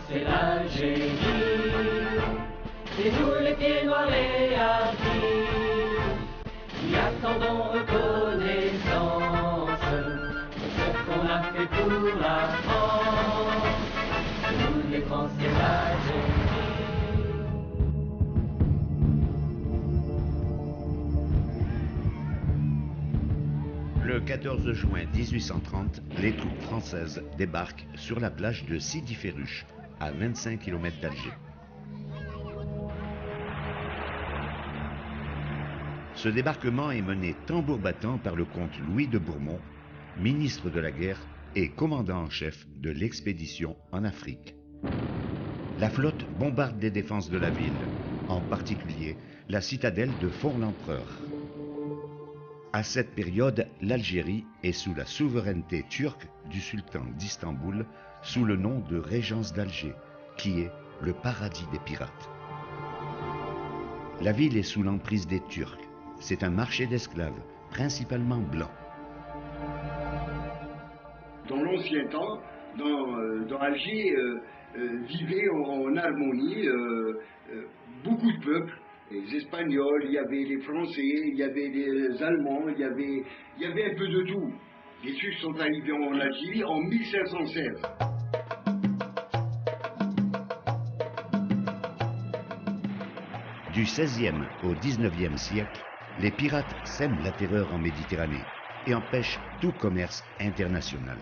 C'est l'Algérie, c'est nous les pieds noirs et hardis, qui attendons reconnaissance pour ce qu'on a fait pour la France. C'est nous les Français, l'Algérie. Le 14 juin 1830, les troupes françaises débarquent sur la plage de Sidi Ferruche, à 25 km d'Alger. Ce débarquement est mené tambour battant par le comte Louis de Bourmont, ministre de la guerre et commandant en chef de l'expédition en Afrique. La flotte bombarde les défenses de la ville, en particulier la citadelle de Fort-l'Empereur. À cette période, l'Algérie est sous la souveraineté turque du sultan d'Istanbul, sous le nom de Régence d'Alger, qui est le paradis des pirates. La ville est sous l'emprise des Turcs. C'est un marché d'esclaves, principalement blancs. Dans l'ancien temps, dans Alger, vivaient en harmonie beaucoup de peuples. Les Espagnols, il y avait les Français, il y avait les Allemands, il y avait un peu de tout. Les Turcs sont arrivés en Algérie en 1516. Du XVIe au XIXe siècle, les pirates sèment la terreur en Méditerranée et empêchent tout commerce international.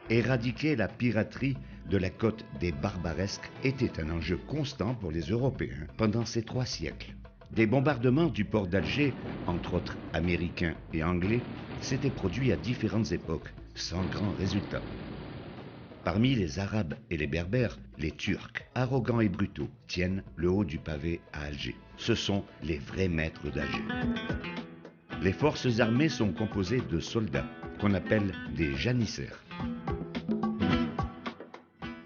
Éradiquer la piraterie de la côte des Barbaresques était un enjeu constant pour les Européens pendant ces 3 siècles. Des bombardements du port d'Alger, entre autres américains et anglais, s'étaient produits à différentes époques, sans grand résultat. Parmi les Arabes et les Berbères, les Turcs, arrogants et brutaux, tiennent le haut du pavé à Alger. Ce sont les vrais maîtres d'Alger. Les forces armées sont composées de soldats, qu'on appelle des janissaires.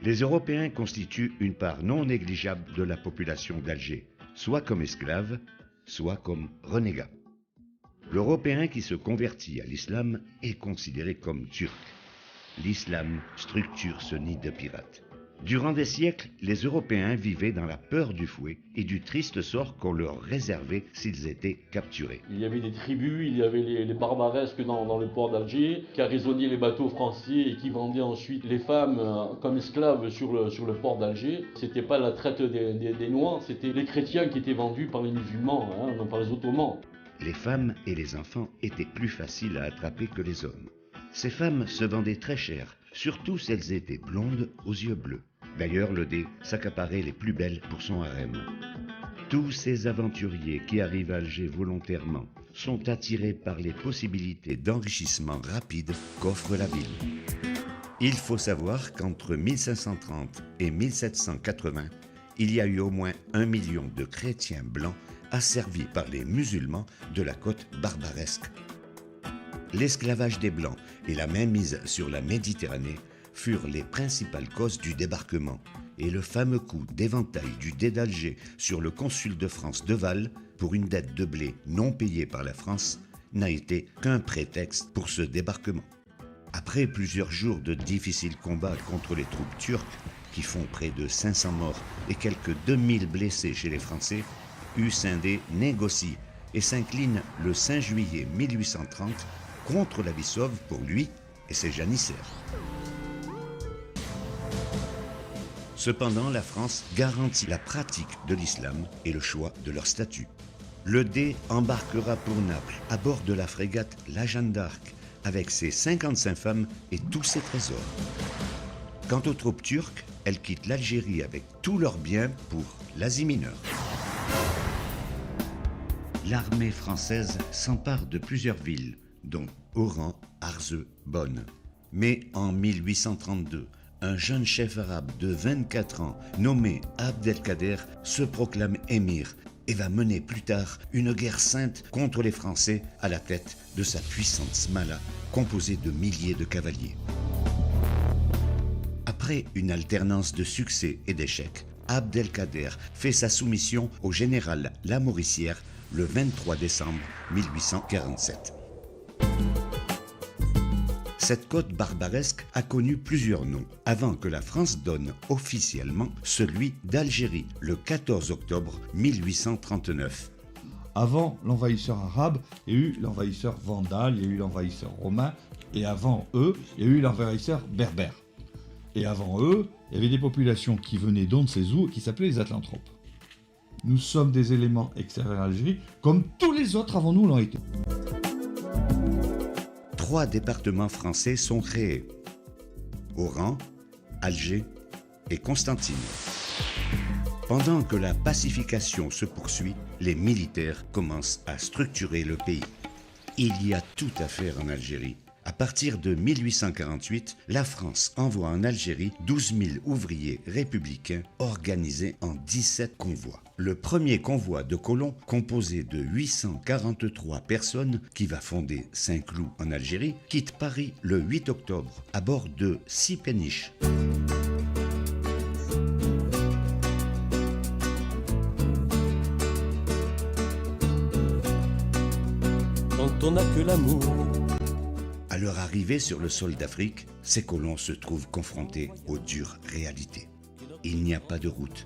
Les Européens constituent une part non négligeable de la population d'Alger, soit comme esclaves, soit comme renégats. L'Européen qui se convertit à l'islam est considéré comme turc. L'islam structure ce nid de pirates. Durant des siècles, les Européens vivaient dans la peur du fouet et du triste sort qu'on leur réservait s'ils étaient capturés. Il y avait des tribus, il y avait les barbaresques dans le port d'Alger qui arraisonnaient les bateaux français et qui vendaient ensuite les femmes comme esclaves sur le port d'Alger. C'était pas la traite des Noirs, c'était les chrétiens qui étaient vendus par les musulmans, non par les Ottomans. Les femmes et les enfants étaient plus faciles à attraper que les hommes. Ces femmes se vendaient très cher, surtout si elles étaient blondes aux yeux bleus. D'ailleurs, le dé s'accaparait les plus belles pour son harem. Tous ces aventuriers qui arrivent à Alger volontairement sont attirés par les possibilités d'enrichissement rapide qu'offre la ville. Il faut savoir qu'entre 1530 et 1780, il y a eu au moins 1 million de chrétiens blancs asservis par les musulmans de la côte barbaresque. L'esclavage des Blancs et la mainmise sur la Méditerranée furent les principales causes du débarquement, et le fameux coup d'éventail du dé d'Alger sur le consul de France Deval pour une dette de blé non payée par la France n'a été qu'un prétexte pour ce débarquement. Après plusieurs jours de difficiles combats contre les troupes turques, qui font près de 500 morts et quelques 2000 blessés chez les Français, Hussein-D négocie et s'incline le 5 juillet 1830 contre la vie sauve pour lui et ses janissaires. Cependant, la France garantit la pratique de l'islam et le choix de leur statut. Le Dey embarquera pour Naples à bord de la frégate La Jeanne d'Arc avec ses 55 femmes et tous ses trésors. Quant aux troupes turques, elles quittent l'Algérie avec tous leurs biens pour l'Asie mineure. L'armée française s'empare de plusieurs villes, dont Oran, Arzeu, Bonn. Mais en 1832, un jeune chef arabe de 24 ans, nommé Abdelkader, se proclame émir et va mener plus tard une guerre sainte contre les Français à la tête de sa puissante smala, composée de milliers de cavaliers. Après une alternance de succès et d'échecs, Abdelkader fait sa soumission au général Lamoricière le 23 décembre 1847. Cette côte barbaresque a connu plusieurs noms avant que la France donne officiellement celui d'Algérie le 14 octobre 1839. Avant l'envahisseur arabe, il y a eu l'envahisseur vandale, il y a eu l'envahisseur romain, et avant eux, il y a eu l'envahisseur berbère. Et avant eux, il y avait des populations qui venaient d'on ne sait où, qui s'appelaient les Atlanthropes. Nous sommes des éléments extérieurs à l'Algérie, comme tous les autres avant nous l'ont été. 3 départements français sont créés: Oran, Alger et Constantine. Pendant que la pacification se poursuit, les militaires commencent à structurer le pays. Il y a tout à faire en Algérie. À partir de 1848, la France envoie en Algérie 12 000 ouvriers républicains organisés en 17 convois. Le premier convoi de colons, composé de 843 personnes, qui va fonder Saint-Cloud en Algérie, quitte Paris le 8 octobre à bord de 6 péniches. Quand on n'a que l'amour. À leur arrivée sur le sol d'Afrique, ces colons se trouvent confrontés aux dures réalités. Il n'y a pas de route.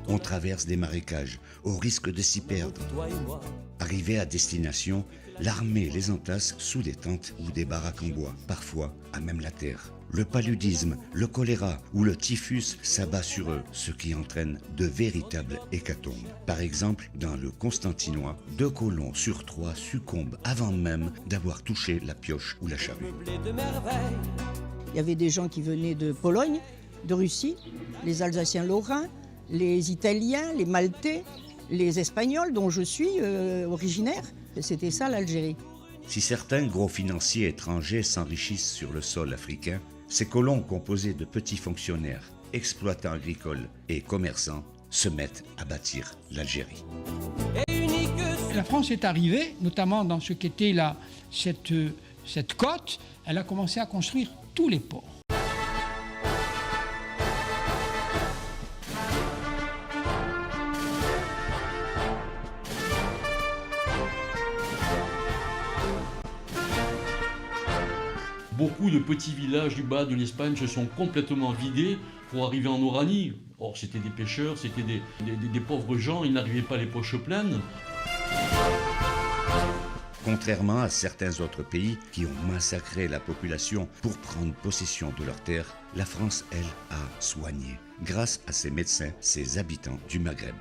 On traverse des marécages, au risque de s'y perdre. Arrivés à destination, l'armée les entasse sous des tentes ou des baraques en bois, parfois à même la terre. Le paludisme, le choléra ou le typhus s'abat sur eux, ce qui entraîne de véritables hécatombes. Par exemple, dans le Constantinois, 2 colons sur 3 succombent avant même d'avoir touché la pioche ou la charrue. Il y avait des gens qui venaient de Pologne, de Russie, les Alsaciens lorrains, les Italiens, les Maltais, les Espagnols dont je suis originaire. C'était ça l'Algérie. Si certains gros financiers étrangers s'enrichissent sur le sol africain, ces colons composés de petits fonctionnaires, exploitants agricoles et commerçants se mettent à bâtir l'Algérie. La France est arrivée, notamment dans ce qu'était cette côte, elle a commencé à construire tous les ports. Beaucoup de petits villages du bas de l'Espagne se sont complètement vidés pour arriver en Oranie. Or, c'était des pêcheurs, c'était des pauvres gens, ils n'arrivaient pas les poches pleines. Contrairement à certains autres pays qui ont massacré la population pour prendre possession de leurs terres, la France, elle, a soigné, grâce à ses médecins, ses habitants du Maghreb.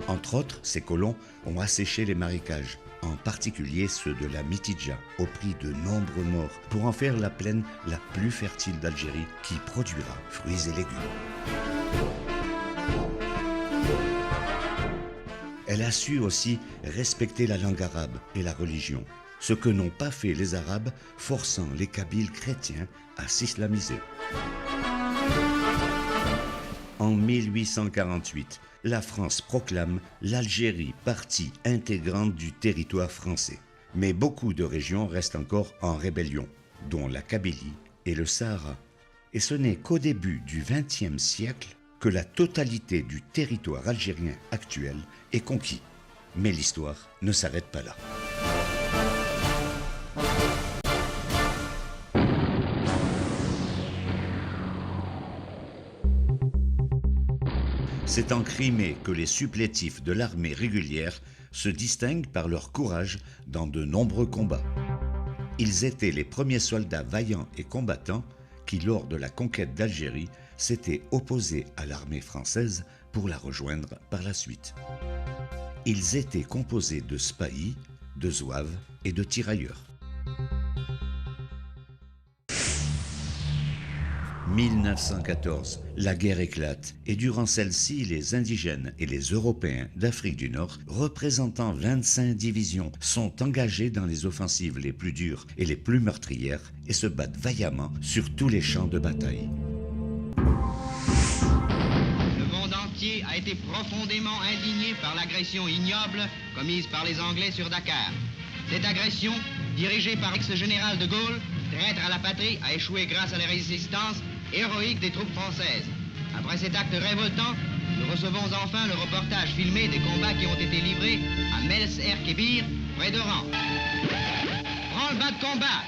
Entre autres, ces colons ont asséché les marécages, en particulier ceux de la Mitidja, au prix de nombreux morts, pour en faire la plaine la plus fertile d'Algérie qui produira fruits et légumes. Elle a su aussi respecter la langue arabe et la religion, ce que n'ont pas fait les Arabes, forçant les Kabyles chrétiens à s'islamiser. En 1848, la France proclame l'Algérie partie intégrante du territoire français. Mais beaucoup de régions restent encore en rébellion, dont la Kabylie et le Sahara. Et ce n'est qu'au début du XXe siècle que la totalité du territoire algérien actuel est conquis. Mais l'histoire ne s'arrête pas là. C'est en Crimée que les supplétifs de l'armée régulière se distinguent par leur courage dans de nombreux combats. Ils étaient les premiers soldats vaillants et combattants qui, lors de la conquête d'Algérie, s'étaient opposés à l'armée française pour la rejoindre par la suite. Ils étaient composés de spahis, de zouaves et de tirailleurs. 1914, la guerre éclate et durant celle-ci, les indigènes et les Européens d'Afrique du Nord, représentant 25 divisions, sont engagés dans les offensives les plus dures et les plus meurtrières et se battent vaillamment sur tous les champs de bataille. Le monde entier a été profondément indigné par l'agression ignoble commise par les Anglais sur Dakar. Cette agression, dirigée par l'ex-général de Gaulle, traître à la patrie, a échoué grâce à la résistance héroïque des troupes françaises. Après cet acte révoltant, nous recevons enfin le reportage filmé des combats qui ont été livrés à Mels-er-Kébir, près d'Oran. Branle-bas de combat.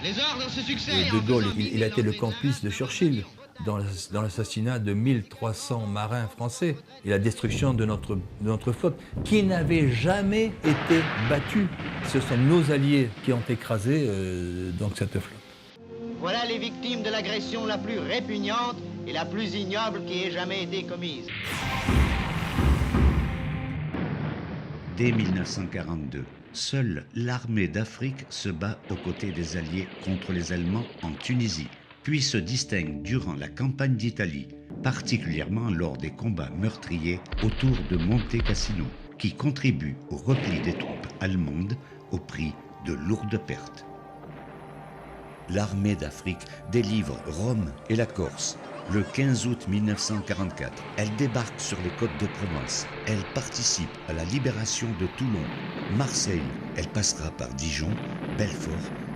Les ordres se succèdent. De Gaulle, il a été le complice de Churchill dans l'assassinat de 1300 marins français et la destruction de notre flotte, qui n'avait jamais été battue. Ce sont nos alliés qui ont écrasé donc cette flotte. Voilà les victimes de l'agression la plus répugnante et la plus ignoble qui ait jamais été commise. Dès 1942, seule l'armée d'Afrique se bat aux côtés des Alliés contre les Allemands en Tunisie, puis se distingue durant la campagne d'Italie, particulièrement lors des combats meurtriers autour de Monte Cassino, qui contribuent au repli des troupes allemandes au prix de lourdes pertes. L'armée d'Afrique délivre Rome et la Corse. Le 15 août 1944, elle débarque sur les côtes de Provence. Elle participe à la libération de Toulon. Marseille, elle passera par Dijon, Belfort,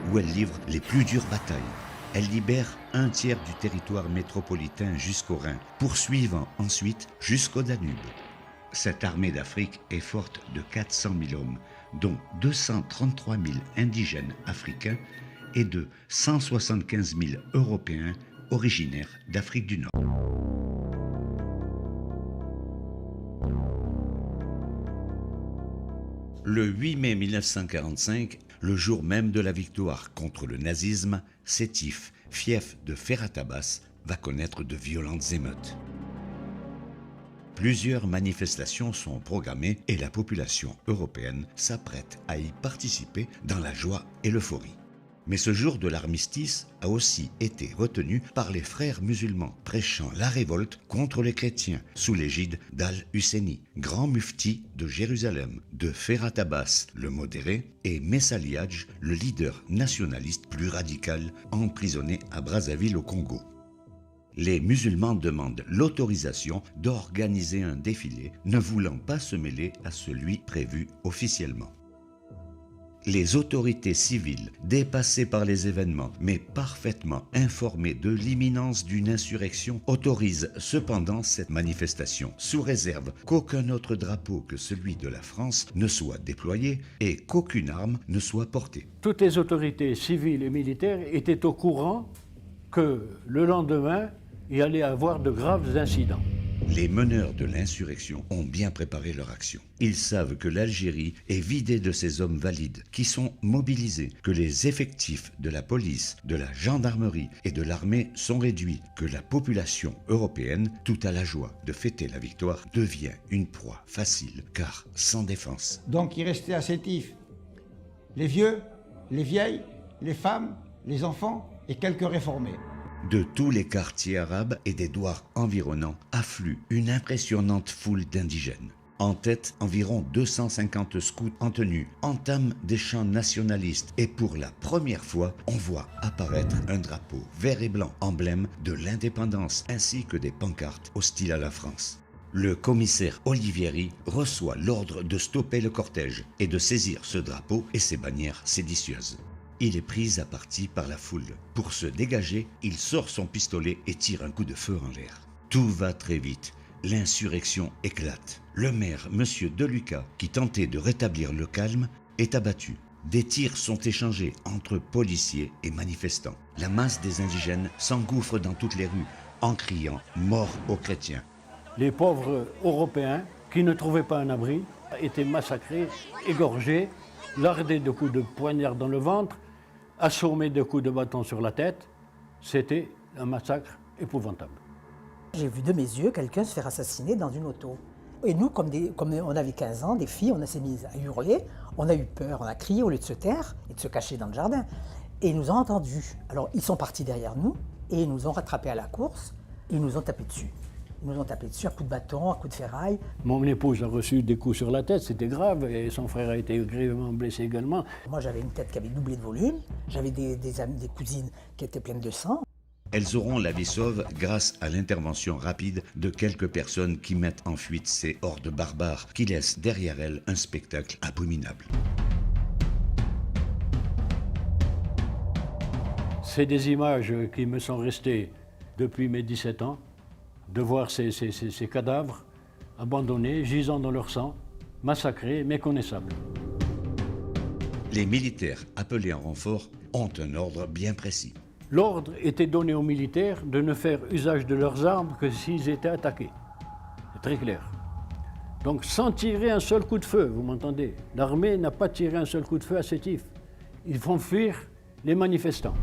où elle livre les plus dures batailles. Elle libère un tiers du territoire métropolitain jusqu'au Rhin, poursuivant ensuite jusqu'au Danube. Cette armée d'Afrique est forte de 400 000 hommes, dont 233 000 indigènes africains et de 175 000 Européens originaires d'Afrique du Nord. Le 8 mai 1945, le jour même de la victoire contre le nazisme, Sétif, fief de Ferhat Abbas, va connaître de violentes émeutes. Plusieurs manifestations sont programmées et la population européenne s'apprête à y participer dans la joie et l'euphorie. Mais ce jour de l'armistice a aussi été retenu par les frères musulmans prêchant la révolte contre les chrétiens sous l'égide d'Al-Husseini, grand mufti de Jérusalem, de Ferhat Abbas, le modéré, et Messaliadj, le leader nationaliste plus radical, emprisonné à Brazzaville au Congo. Les musulmans demandent l'autorisation d'organiser un défilé, ne voulant pas se mêler à celui prévu officiellement. Les autorités civiles, dépassées par les événements, mais parfaitement informées de l'imminence d'une insurrection, autorisent cependant cette manifestation, sous réserve qu'aucun autre drapeau que celui de la France ne soit déployé et qu'aucune arme ne soit portée. Toutes les autorités civiles et militaires étaient au courant que le lendemain, il allait y avoir de graves incidents. Les meneurs de l'insurrection ont bien préparé leur action. Ils savent que l'Algérie est vidée de ses hommes valides, qui sont mobilisés, que les effectifs de la police, de la gendarmerie et de l'armée sont réduits, que la population européenne, tout à la joie de fêter la victoire, devient une proie facile, car sans défense. Donc il restait à Sétif les vieux, les vieilles, les femmes, les enfants et quelques réformés. De tous les quartiers arabes et des douars environnants afflue une impressionnante foule d'indigènes. En tête, environ 250 scouts en tenue entament des chants nationalistes et pour la première fois, on voit apparaître un drapeau vert et blanc, emblème de l'indépendance, ainsi que des pancartes hostiles à la France. Le commissaire Olivieri reçoit l'ordre de stopper le cortège et de saisir ce drapeau et ses bannières séditieuses. Il est pris à partie par la foule. Pour se dégager, il sort son pistolet et tire un coup de feu en l'air. Tout va très vite. L'insurrection éclate. Le maire, M. Deluca, qui tentait de rétablir le calme, est abattu. Des tirs sont échangés entre policiers et manifestants. La masse des indigènes s'engouffre dans toutes les rues en criant « Mort aux chrétiens ». Les pauvres Européens, qui ne trouvaient pas un abri, étaient massacrés, égorgés, lardés de coups de poignard dans le ventre, assommés de coups de bâton sur la tête. C'était un massacre épouvantable. J'ai vu de mes yeux quelqu'un se faire assassiner dans une auto. Et nous, comme on avait 15 ans, des filles, on s'est mis à hurler, on a eu peur, on a crié au lieu de se taire et de se cacher dans le jardin. Et ils nous ont entendus. Alors ils sont partis derrière nous et ils nous ont rattrapés à la course, ils nous ont tapé dessus. Ils nous ont tapé dessus à coups de bâton, à coups de ferraille. Mon épouse a reçu des coups sur la tête, c'était grave, et son frère a été grièvement blessé également. Moi j'avais une tête qui avait doublé de volume, j'avais des cousines qui étaient pleines de sang. Elles auront la vie sauve grâce à l'intervention rapide de quelques personnes qui mettent en fuite ces hordes barbares qui laissent derrière elles un spectacle abominable. C'est des images qui me sont restées depuis mes 17 ans, de voir ces cadavres abandonnés, gisant dans leur sang, massacrés, méconnaissables. Les militaires appelés en renfort ont un ordre bien précis. L'ordre était donné aux militaires de ne faire usage de leurs armes que s'ils étaient attaqués. C'est très clair. Donc sans tirer un seul coup de feu, vous m'entendez? L'armée n'a pas tiré un seul coup de feu à Sétif. Ils font fuir les manifestants.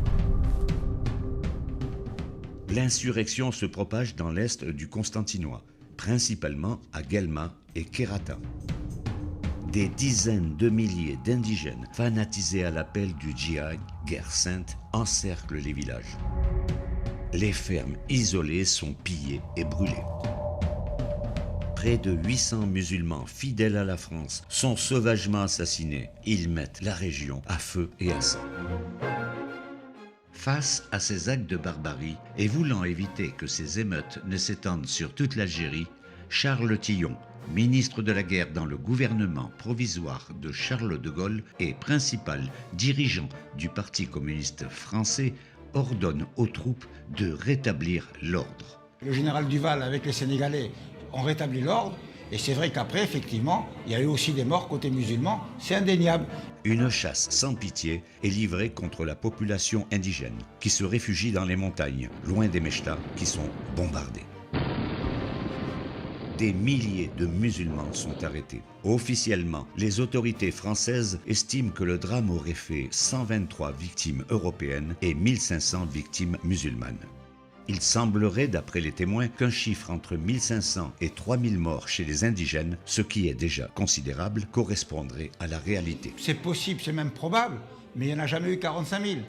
L'insurrection se propage dans l'est du Constantinois, principalement à Guelma et Kérata. Des dizaines de milliers d'indigènes fanatisés à l'appel du djihad, guerre sainte, encerclent les villages. Les fermes isolées sont pillées et brûlées. Près de 800 musulmans fidèles à la France sont sauvagement assassinés. Ils mettent la région à feu et à sang. Face à ces actes de barbarie et voulant éviter que ces émeutes ne s'étendent sur toute l'Algérie, Charles Tillon, ministre de la guerre dans le gouvernement provisoire de Charles de Gaulle et principal dirigeant du Parti communiste français, ordonne aux troupes de rétablir l'ordre. Le général Duval avec les Sénégalais ont rétabli l'ordre, et c'est vrai qu'après, effectivement, il y a eu aussi des morts côté musulman, c'est indéniable. Une chasse sans pitié est livrée contre la population indigène, qui se réfugie dans les montagnes, loin des Mechtas, qui sont bombardés. Des milliers de musulmans sont arrêtés. Officiellement, les autorités françaises estiment que le drame aurait fait 123 victimes européennes et 1500 victimes musulmanes. Il semblerait, d'après les témoins, qu'un chiffre entre 1500 et 3000 morts chez les indigènes, ce qui est déjà considérable, correspondrait à la réalité. C'est possible, c'est même probable, mais il n'y en a jamais eu 45 000.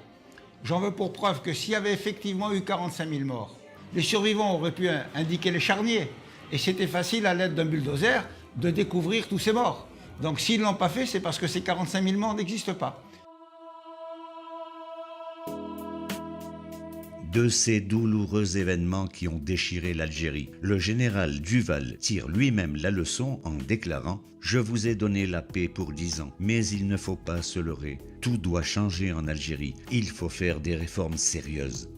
J'en veux pour preuve que s'il y avait effectivement eu 45 000 morts, les survivants auraient pu indiquer les charniers. Et c'était facile, à l'aide d'un bulldozer, de découvrir tous ces morts. Donc s'ils ne l'ont pas fait, c'est parce que ces 45 000 morts n'existent pas. De ces douloureux événements qui ont déchiré l'Algérie, le général Duval tire lui-même la leçon en déclarant « Je vous ai donné la paix pour 10 ans, mais il ne faut pas se leurrer. Tout doit changer en Algérie. Il faut faire des réformes sérieuses. »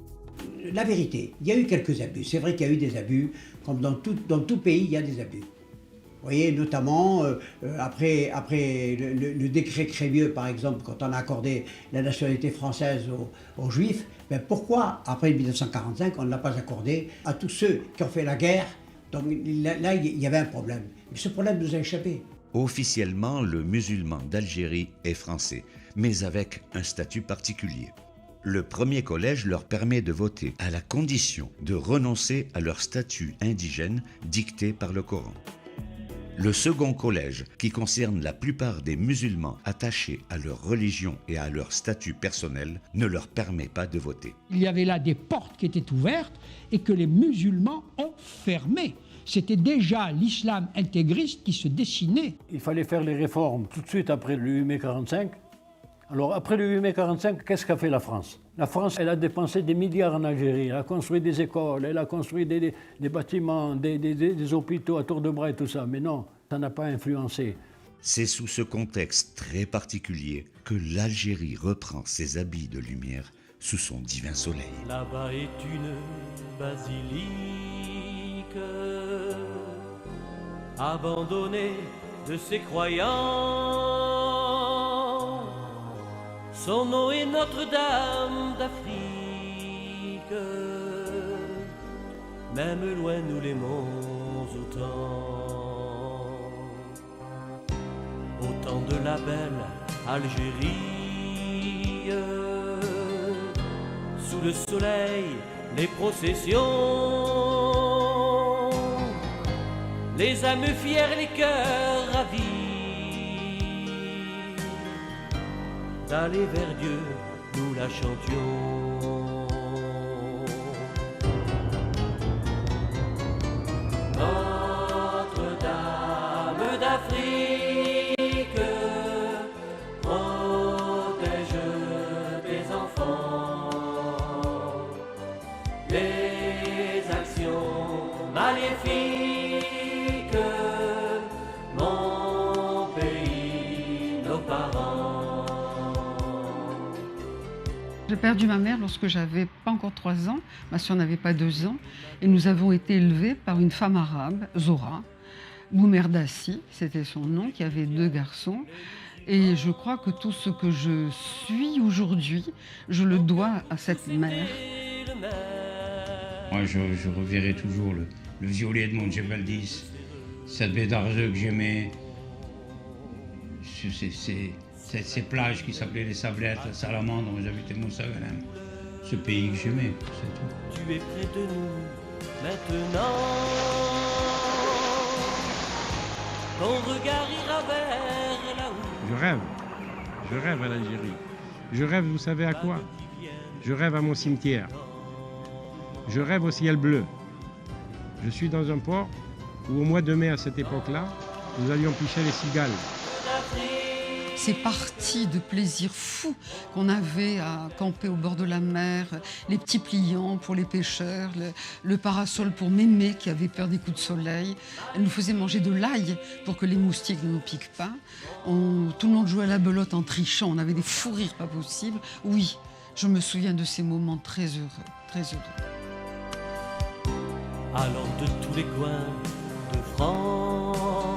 La vérité, il y a eu quelques abus. C'est vrai qu'il y a eu des abus, comme dans tout pays, il y a des abus. Vous voyez, notamment après le décret Crémieux, par exemple, quand on a accordé la nationalité française aux Juifs, ben pourquoi, après 1945, on ne l'a pas accordé à tous ceux qui ont fait la guerre? Donc là, il y avait un problème. Mais ce problème nous a échappé. Officiellement, le musulman d'Algérie est français, mais avec un statut particulier. Le premier collège leur permet de voter à la condition de renoncer à leur statut indigène dicté par le Coran. Le second collège, qui concerne la plupart des musulmans attachés à leur religion et à leur statut personnel, ne leur permet pas de voter. Il y avait là des portes qui étaient ouvertes et que les musulmans ont fermées. C'était déjà l'islam intégriste qui se dessinait. Il fallait faire les réformes tout de suite après le 8 mai 45. Alors après le 8 mai 45, qu'est-ce qu'a fait la France? La France, elle a dépensé des milliards en Algérie, elle a construit des écoles, elle a construit des bâtiments, des hôpitaux à tour de bras et tout ça. Mais non, ça n'a pas influencé. C'est sous ce contexte très particulier que l'Algérie reprend ses habits de lumière sous son divin soleil. Là-bas est une basilique abandonnée de ses croyants. Son nom est Notre-Dame d'Afrique. Même loin nous l'aimons autant. Au temps de la belle Algérie, sous le soleil, les processions les âmes fières, les cœurs ravis, d'aller vers Dieu, nous la chantions. Notre-Dame d'Afrique, protège tes enfants des actions maléfiques, mon pays, nos parents. J'ai perdu ma mère lorsque j'avais pas encore 3 ans, ma soeur n'avait pas 2 ans, et nous avons été élevés par une femme arabe, Zora, Boumerdassi, c'était son nom, qui avait 2 garçons. Et je crois que tout ce que je suis aujourd'hui, je le dois à cette mère. Moi, je reverrai toujours le violet de Montgevaldis, cette baie d'Argeux que j'aimais, ces plages qui s'appelaient les Sablettes, la Salamandre, moi j'habitais Moussaganem, ce pays que j'aimais, c'est tout. Tu es près de nous maintenant, ton regard ira vers là-haut. Je rêve à l'Algérie. Je rêve, vous savez à quoi? Je rêve à mon cimetière. Je rêve au ciel bleu. Je suis dans un port où au mois de mai à cette époque-là, nous allions pêcher les cigales. C'est parti de plaisir fou qu'on avait à camper au bord de la mer, les petits pliants pour les pêcheurs, le parasol pour Mémé qui avait peur des coups de soleil. Elle nous faisait manger de l'ail pour que les moustiques ne nous piquent pas. Tout le monde jouait à la belote en trichant, on avait des fous rires pas possibles. Oui, je me souviens de ces moments très heureux, très heureux. Alors de tous les coins de France.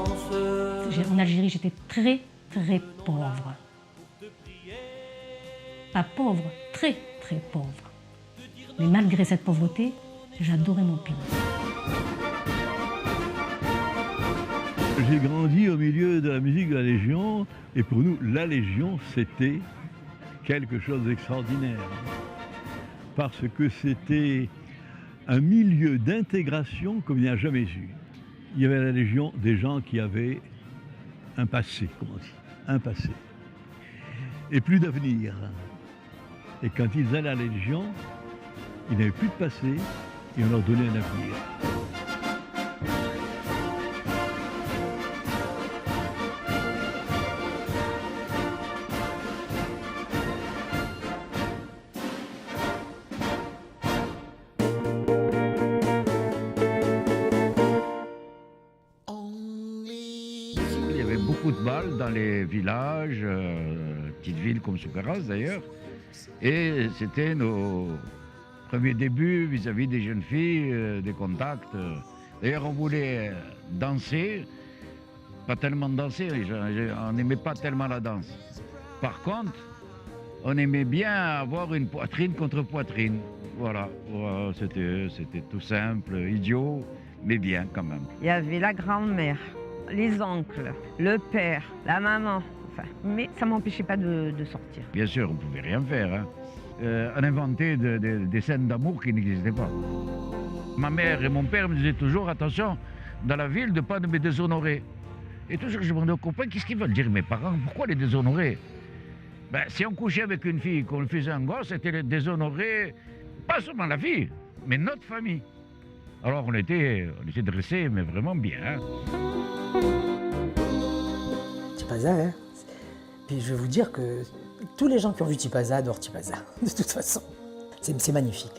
En Algérie, j'étais très pauvre. Pas pauvre, très pauvre. Mais malgré cette pauvreté, j'adorais mon pays. J'ai grandi au milieu de la musique de la Légion, et pour nous, la Légion, c'était quelque chose d'extraordinaire. Parce que c'était un milieu d'intégration comme il n'y a jamais eu. Il y avait à la Légion des gens qui avaient un passé, comment on dit, un passé, et plus d'avenir. Et quand ils allaient à la Légion, ils n'avaient plus de passé, et on leur donnait un avenir. De balles dans les villages, petites villes comme Soukaras d'ailleurs, et c'était nos premiers débuts vis-à-vis des jeunes filles, des contacts. D'ailleurs on voulait danser, pas tellement danser, on n'aimait pas tellement la danse. Par contre, on aimait bien avoir une poitrine contre poitrine. Voilà, c'était tout simple, idiot, mais bien quand même. Il y avait la grand-mère, les oncles, le père, la maman, enfin, mais ça ne m'empêchait pas de sortir. Bien sûr, on ne pouvait rien faire. Hein. On inventait des scènes d'amour qui n'existaient pas. Ma mère et mon père me disaient toujours, attention, dans la ville, de ne pas me déshonorer. Et toujours, je me demandais aux copains, qu'est-ce qu'ils veulent dire mes parents? Pourquoi les déshonorer? Ben, si on couchait avec une fille, qu'on faisait un gosse, c'était les déshonorer, pas seulement la fille, mais notre famille. Alors on était dressés, mais vraiment bien. Hein. Tipaza, hein. Puis je vais vous dire que tous les gens qui ont vu Tipaza adorent Tipaza, de toute façon. C'est magnifique.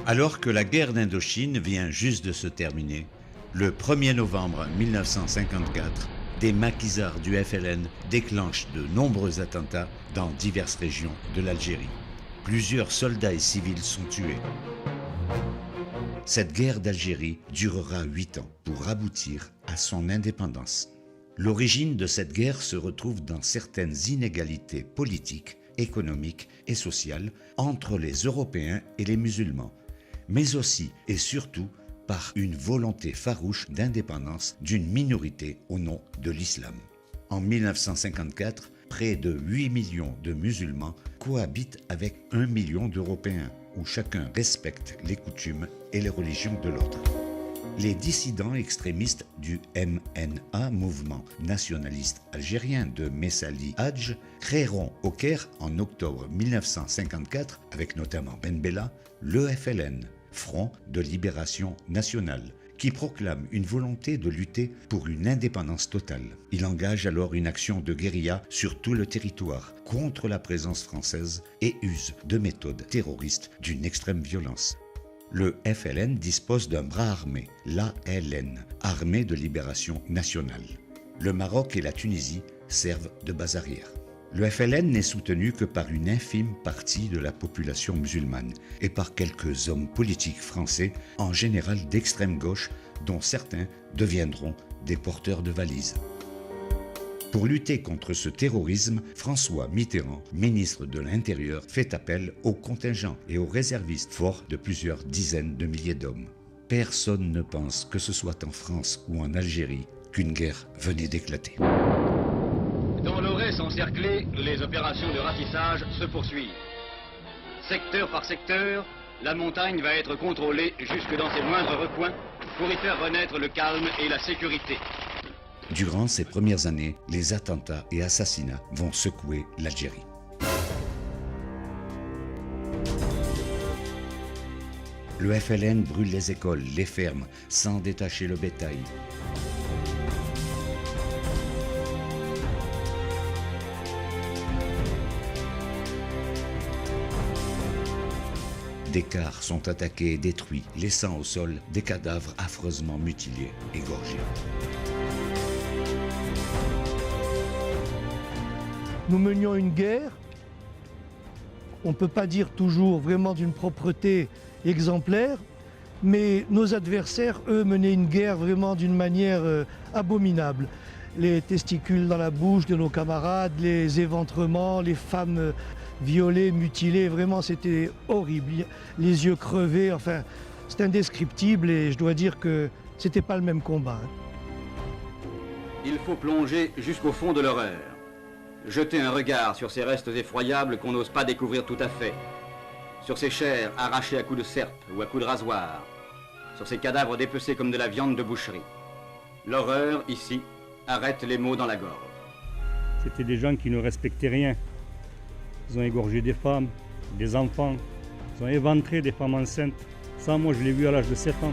Alors que la guerre d'Indochine vient juste de se terminer, Le 1er novembre 1954, des maquisards du FLN déclenchent de nombreux attentats dans diverses régions de l'Algérie. Plusieurs soldats et civils sont tués. Cette guerre d'Algérie durera 8 ans pour aboutir à son indépendance. L'origine de cette guerre se retrouve dans certaines inégalités politiques, économiques et sociales entre les Européens et les musulmans, mais aussi et surtout par une volonté farouche d'indépendance d'une minorité au nom de l'islam. En 1954, près de 8 millions de musulmans cohabitent avec 1 million d'Européens, où chacun respecte les coutumes et les religions de l'autre. Les dissidents extrémistes du MNA, mouvement nationaliste algérien de Messali Hadj, créeront au Caire en octobre 1954, avec notamment Ben Bella, le FLN, Front de Libération Nationale, qui proclame une volonté de lutter pour une indépendance totale. Il engage alors une action de guérilla sur tout le territoire contre la présence française et use de méthodes terroristes d'une extrême violence. Le FLN dispose d'un bras armé, l'ALN, Armée de Libération Nationale. Le Maroc et la Tunisie servent de base arrière. Le FLN n'est soutenu que par une infime partie de la population musulmane et par quelques hommes politiques français, en général d'extrême gauche, dont certains deviendront des porteurs de valises. Pour lutter contre ce terrorisme, François Mitterrand, ministre de l'Intérieur, fait appel aux contingents et aux réservistes forts de plusieurs dizaines de milliers d'hommes. Personne ne pense que ce soit en France ou en Algérie qu'une guerre venait d'éclater. Dans l'Aurès encerclé, les opérations de ratissage se poursuivent. Secteur par secteur, la montagne va être contrôlée jusque dans ses moindres recoins pour y faire renaître le calme et la sécurité. Durant ces premières années, les attentats et assassinats vont secouer l'Algérie. Le FLN brûle les écoles, les fermes, sans détacher le bétail. Des cars sont attaqués et détruits, laissant au sol des cadavres affreusement mutilés, égorgés. Nous menions une guerre, on ne peut pas dire toujours vraiment d'une propreté exemplaire, mais nos adversaires, eux, menaient une guerre vraiment d'une manière abominable. Les testicules dans la bouche de nos camarades, les éventrements, les femmes violées, mutilées, vraiment c'était horrible. Les yeux crevés, enfin, c'est indescriptible et je dois dire que c'était pas le même combat. Il faut plonger jusqu'au fond de l'horreur. Jeter un regard sur ces restes effroyables qu'on n'ose pas découvrir tout à fait. Sur ces chairs arrachées à coups de serpe ou à coups de rasoir. Sur ces cadavres dépecés comme de la viande de boucherie. L'horreur, ici, arrête les mots dans la gorge. C'était des gens qui ne respectaient rien. Ils ont égorgé des femmes, des enfants. Ils ont éventré des femmes enceintes. Ça, moi, je l'ai vu à l'âge de 7 ans.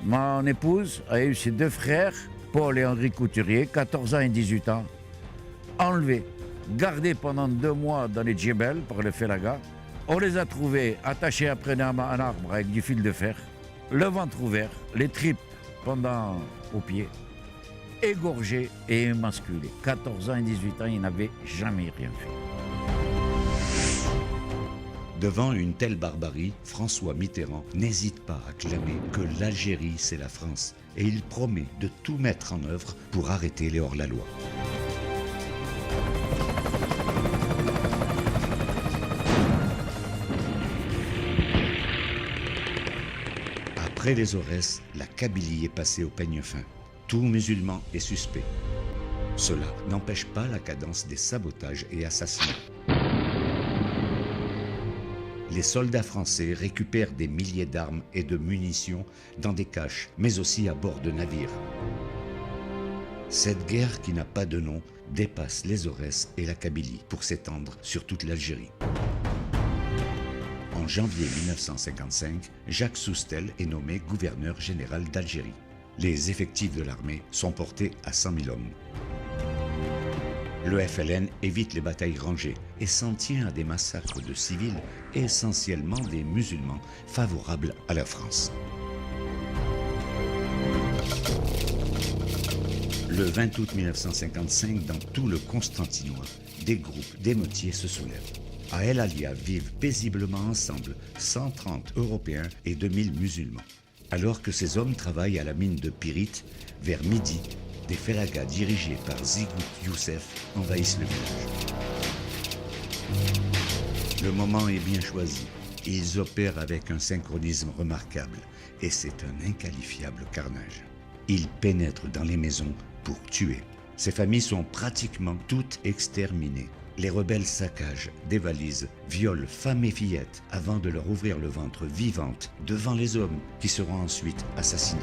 Mon épouse a eu ses 2 frères, Paul et Henri Couturier, 14 ans et 18 ans, enlevés, gardés pendant 2 mois dans les djebels par le Felaga. On les a trouvés attachés après un arbre avec du fil de fer, le ventre ouvert, les tripes pendant aux pieds, égorgés et émasculés. 14 ans et 18 ans, ils n'avaient jamais rien fait. Devant une telle barbarie, François Mitterrand n'hésite pas à clamer que l'Algérie, c'est la France, et il promet de tout mettre en œuvre pour arrêter les hors-la-loi. Après les Aurès, la Kabylie est passée au peigne fin. Tout musulman est suspect. Cela n'empêche pas la cadence des sabotages et assassinats. Les soldats français récupèrent des milliers d'armes et de munitions dans des caches, mais aussi à bord de navires. Cette guerre qui n'a pas de nom dépasse les Aurès et la Kabylie pour s'étendre sur toute l'Algérie. En janvier 1955, Jacques Soustel est nommé gouverneur général d'Algérie. Les effectifs de l'armée sont portés à 100 000 hommes. Le FLN évite les batailles rangées et s'en tient à des massacres de civils, essentiellement des musulmans, favorables à la France. Le 20 août 1955, dans tout le Constantinois, des groupes d'émeutiers se soulèvent. À El Alia vivent paisiblement ensemble 130 Européens et 2000 musulmans. Alors que ces hommes travaillent à la mine de pyrite, vers midi, des félagas dirigés par Zigout Youssef envahissent le village. Le moment est bien choisi. Ils opèrent avec un synchronisme remarquable et c'est un inqualifiable carnage. Ils pénètrent dans les maisons pour tuer. Ces familles sont pratiquement toutes exterminées. Les rebelles saccagent, dévalisent, violent femmes et fillettes avant de leur ouvrir le ventre vivantes devant les hommes qui seront ensuite assassinés.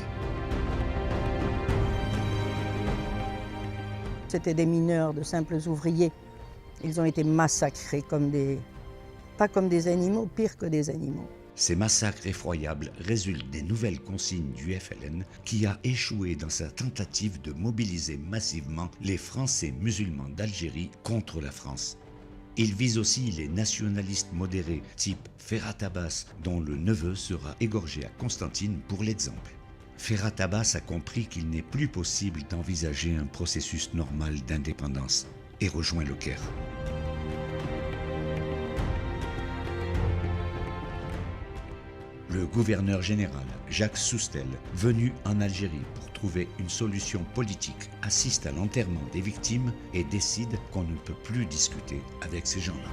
C'était des mineurs, de simples ouvriers. Ils ont été massacrés pas comme des animaux, pire que des animaux. Ces massacres effroyables résultent des nouvelles consignes du FLN qui a échoué dans sa tentative de mobiliser massivement les Français musulmans d'Algérie contre la France. Il vise aussi les nationalistes modérés type Ferhat Abbas, dont le neveu sera égorgé à Constantine pour l'exemple. Ferhat Abbas a compris qu'il n'est plus possible d'envisager un processus normal d'indépendance et rejoint le Caire. Le gouverneur général, Jacques Soustelle, venu en Algérie pour trouver une solution politique, assiste à l'enterrement des victimes et décide qu'on ne peut plus discuter avec ces gens-là.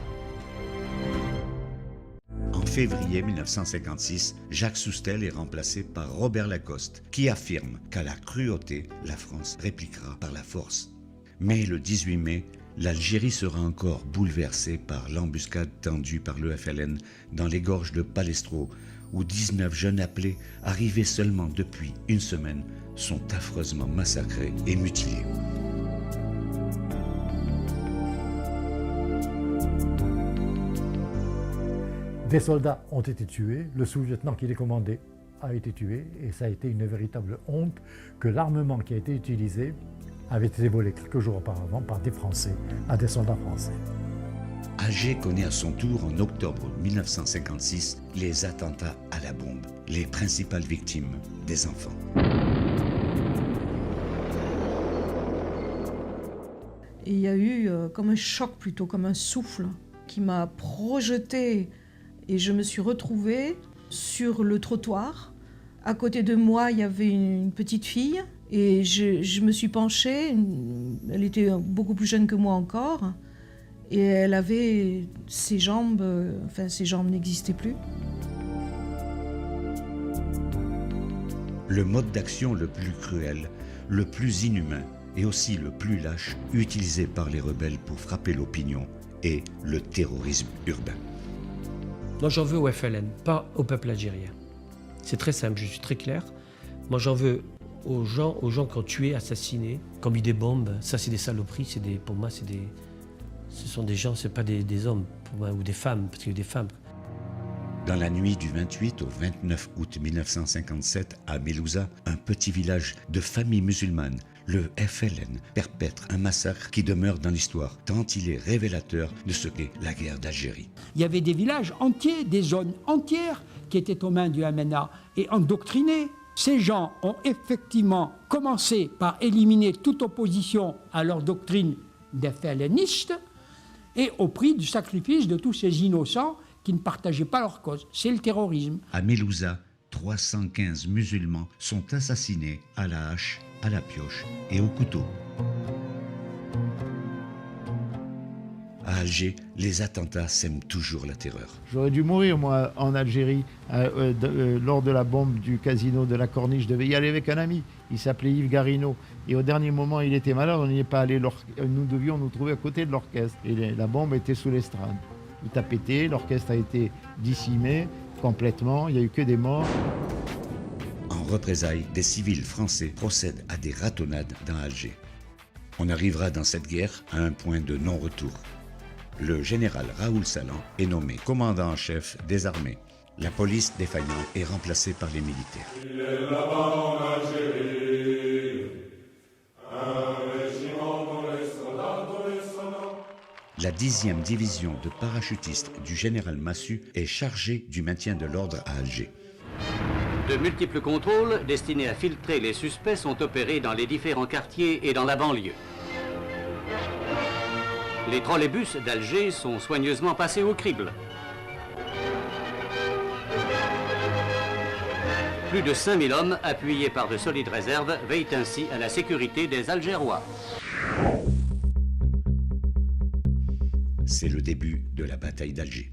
En février 1956, Jacques Soustelle est remplacé par Robert Lacoste, qui affirme qu'à la cruauté, la France répliquera par la force. Mais le 18 mai, l'Algérie sera encore bouleversée par l'embuscade tendue par le FLN dans les gorges de Palestro, où 19 jeunes appelés, arrivés seulement depuis une semaine, sont affreusement massacrés et mutilés. Des soldats ont été tués, le sous-lieutenant qui les commandait a été tué, et ça a été une véritable honte que l'armement qui a été utilisé avait été volé quelques jours auparavant par des Français à des soldats français. Alger connaît à son tour en octobre 1956 les attentats à la bombe, les principales victimes des enfants. Et il y a eu comme un choc plutôt, comme un souffle qui m'a projeté et je me suis retrouvée sur le trottoir. À côté de moi, il y avait une petite fille et je me suis penchée, elle était beaucoup plus jeune que moi encore. Et elle avait ses jambes, ses jambes n'existaient plus. Le mode d'action le plus cruel, le plus inhumain et aussi le plus lâche utilisé par les rebelles pour frapper l'opinion est le terrorisme urbain. Moi j'en veux au FLN, pas au peuple algérien. C'est très simple, je suis très clair. Moi j'en veux aux gens qui ont tué, assassiné, qui ont mis des bombes. Ça c'est des saloperies, pour moi ce sont des gens, c'est pas des hommes pour moi, ou des femmes, parce qu'il y a des femmes. Dans la nuit du 28 au 29 août 1957, à Melouza, un petit village de familles musulmanes, le FLN perpètre un massacre qui demeure dans l'histoire, tant il est révélateur de ce qu'est la guerre d'Algérie. Il y avait des villages entiers, des zones entières qui étaient aux mains du MNA et endoctrinés. Ces gens ont effectivement commencé par éliminer toute opposition à leur doctrine des FLNistes, et au prix du sacrifice de tous ces innocents qui ne partageaient pas leur cause. C'est le terrorisme. À Melouza, 315 musulmans sont assassinés à la hache, à la pioche et au couteau. À Alger, les attentats sèment toujours la terreur. J'aurais dû mourir, moi, en Algérie, lors de la bombe du casino de la Corniche. Je devais y aller avec un ami. Il s'appelait Yves Garino. Et au dernier moment, il était malade, on n'y est pas allé. Nous devions nous trouver à côté de l'orchestre. Et la bombe était sous l'estrade. Tout a pété, l'orchestre a été décimé complètement. Il n'y a eu que des morts. En représailles, des civils français procèdent à des ratonnades dans Alger. On arrivera dans cette guerre à un point de non-retour. Le général Raoul Salan est nommé commandant en chef des armées. La police défaillante est remplacée par les militaires. Il est là-bas en Algérie, un régiment dont les soldats la 10e division de parachutistes du général Massu est chargée du maintien de l'ordre à Alger. De multiples contrôles destinés à filtrer les suspects sont opérés dans les différents quartiers et dans la banlieue. Les trolleybus d'Alger sont soigneusement passés au crible. Plus de 5000 hommes, appuyés par de solides réserves, veillent ainsi à la sécurité des Algérois. C'est le début de la bataille d'Alger.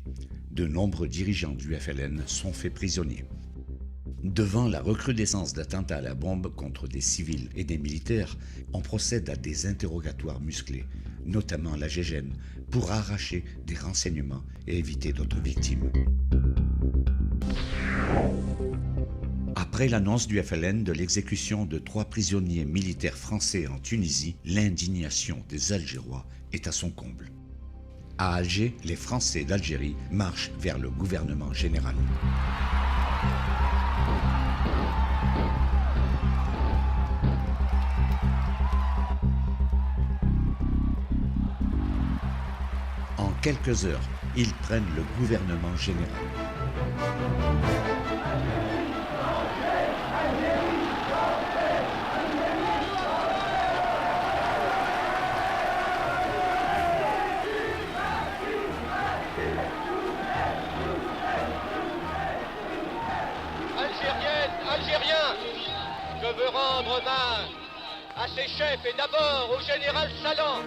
De nombreux dirigeants du FLN sont faits prisonniers. Devant la recrudescence d'attentats à la bombe contre des civils et des militaires, on procède à des interrogatoires musclés, notamment la GIGN, pour arracher des renseignements et éviter d'autres victimes. Après l'annonce du FLN de l'exécution de 3 prisonniers militaires français en Tunisie, l'indignation des Algérois est à son comble. À Alger, les Français d'Algérie marchent vers le gouvernement général. En quelques heures, ils prennent le gouvernement général. Algériens, je veux rendre hommage à ses chefs et d'abord au général Salan.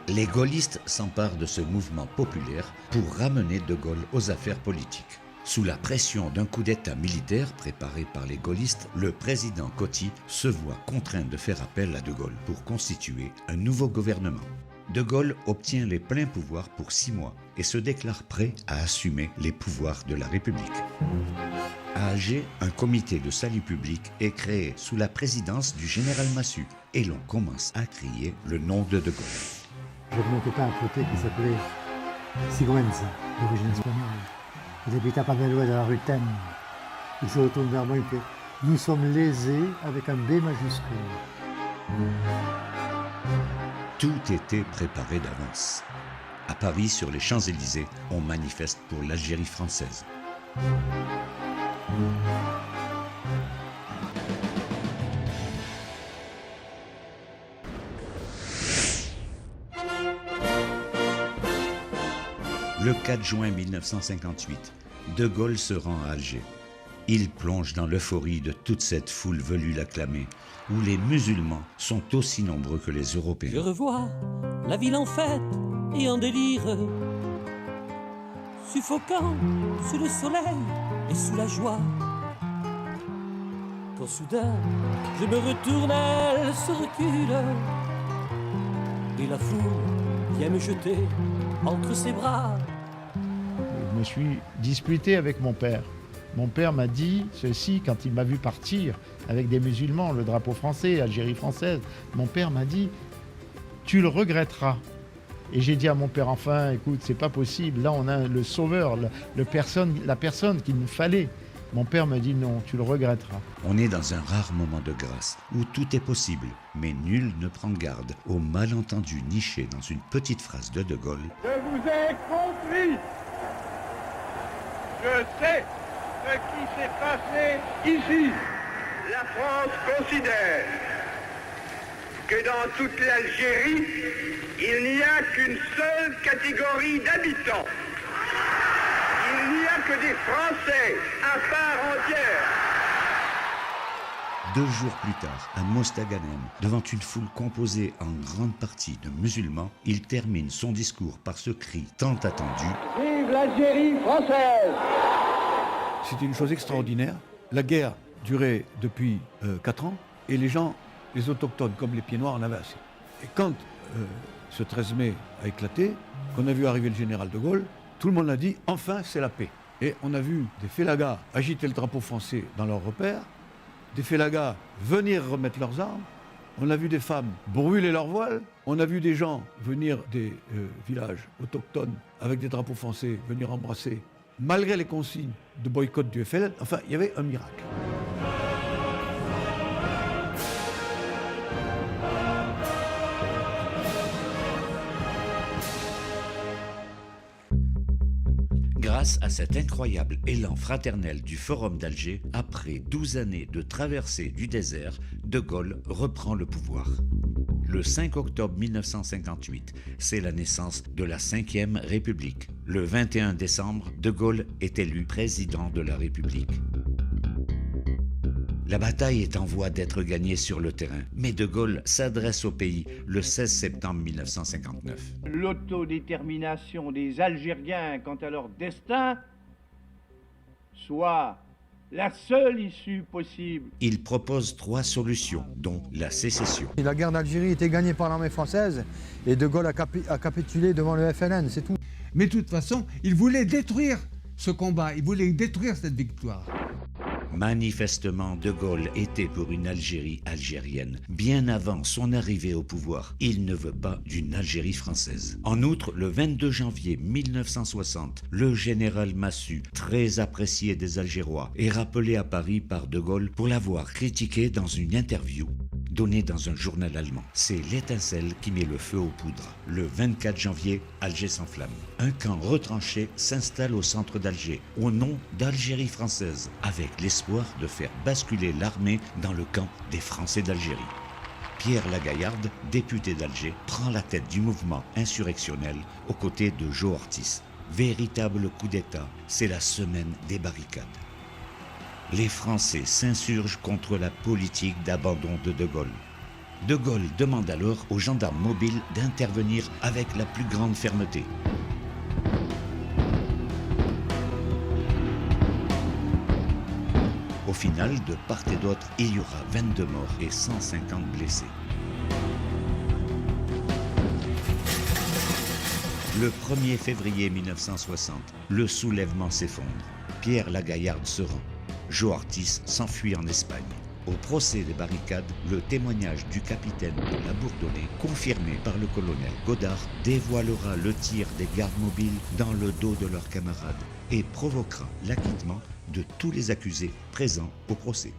Les gaullistes s'emparent de ce mouvement populaire pour ramener De Gaulle aux affaires politiques. Sous la pression d'un coup d'État militaire préparé par les gaullistes, le président Coty se voit contraint de faire appel à De Gaulle pour constituer un nouveau gouvernement. De Gaulle obtient les pleins pouvoirs pour 6 mois et se déclare prêt à assumer les pouvoirs de la République. À Alger, un comité de salut public est créé sous la présidence du général Massu et l'on commence à crier le nom de De Gaulle. J'avais mon copain à côté qui s'appelait Sigüenza, d'origine espagnole. Il habitait à Pavellois, dans la rue Thème. Il se retourne vers moi et dit « Nous sommes lésés avec un B majuscule. » Tout était préparé d'avance. À Paris, sur les Champs-Élysées, on manifeste pour l'Algérie française. Le 4 juin 1958, De Gaulle se rend à Alger. Il plonge dans l'euphorie de toute cette foule venue l'acclamer, où les musulmans sont aussi nombreux que les Européens. Je revois la ville en fête et en délire, suffocant sous le soleil et sous la joie. Quand soudain je me retourne, elle se recule et la foule vient me jeter entre ses bras. Je me suis disputé avec mon père. Mon père m'a dit ceci quand il m'a vu partir avec des musulmans, le drapeau français, Algérie française. Mon père m'a dit « Tu le regretteras ». Et j'ai dit à mon père, enfin, écoute, c'est pas possible. Là, on a le sauveur, la personne qu'il nous fallait. Mon père me dit non, tu le regretteras. On est dans un rare moment de grâce où tout est possible, mais nul ne prend garde au malentendu niché dans une petite phrase de De Gaulle. Je vous ai compris. Je sais ce qui s'est passé ici. La France considère que dans toute l'Algérie, il n'y a qu'une seule catégorie d'habitants. Il n'y a que des Français à part entière. 2 jours plus tard, à Mostaganem, devant une foule composée en grande partie de musulmans, il termine son discours par ce cri tant attendu. Vive l'Algérie française! C'était une chose extraordinaire. La guerre durait depuis 4 ans et les gens, les autochtones comme les pieds noirs, en avaient assez. Et quand ce 13 mai a éclaté, qu'on a vu arriver le général de Gaulle, tout le monde a dit « enfin c'est la paix ». Et on a vu des félagas agiter le drapeau français dans leurs repères, des félagas venir remettre leurs armes, on a vu des femmes brûler leurs voiles, on a vu des gens venir des villages autochtones avec des drapeaux français venir embrasser, malgré les consignes de boycott du FLN. Enfin, il y avait un miracle. Grâce à cet incroyable élan fraternel du Forum d'Alger, après 12 années de traversée du désert, De Gaulle reprend le pouvoir. Le 5 octobre 1958, c'est la naissance de la 5e République. Le 21 décembre, De Gaulle est élu président de la République. La bataille est en voie d'être gagnée sur le terrain, mais De Gaulle s'adresse au pays le 16 septembre 1959. L'autodétermination des Algériens quant à leur destin soit la seule issue possible. Il propose 3 solutions, dont la sécession. La guerre d'Algérie était gagnée par l'armée française et De Gaulle a capitulé devant le FLN, c'est tout. Mais de toute façon, il voulait détruire ce combat, il voulait détruire cette victoire. Manifestement, De Gaulle était pour une Algérie algérienne. Bien avant son arrivée au pouvoir, il ne veut pas d'une Algérie française. En outre, le 22 janvier 1960, le général Massu, très apprécié des Algérois, est rappelé à Paris par De Gaulle pour l'avoir critiqué dans une interview donnée dans un journal allemand. C'est l'étincelle qui met le feu aux poudres. Le 24 janvier, Alger s'enflamme. Un camp retranché s'installe au centre d'Alger, au nom d'Algérie française, avec l'espoir de faire basculer l'armée dans le camp des Français d'Algérie. Pierre Lagaillarde, député d'Alger, prend la tête du mouvement insurrectionnel aux côtés de Jo Ortiz. Véritable coup d'État, c'est la semaine des barricades. Les Français s'insurgent contre la politique d'abandon de De Gaulle. De Gaulle demande alors aux gendarmes mobiles d'intervenir avec la plus grande fermeté. Au final, de part et d'autre, il y aura 22 morts et 150 blessés. Le 1er février 1960, le soulèvement s'effondre. Pierre Lagaillarde se rend. Jo Ortiz s'enfuit en Espagne. Au procès des barricades, le témoignage du capitaine de la Bourdonnais, confirmé par le colonel Godard, dévoilera le tir des gardes mobiles dans le dos de leurs camarades et provoquera l'acquittement de tous les accusés présents au procès.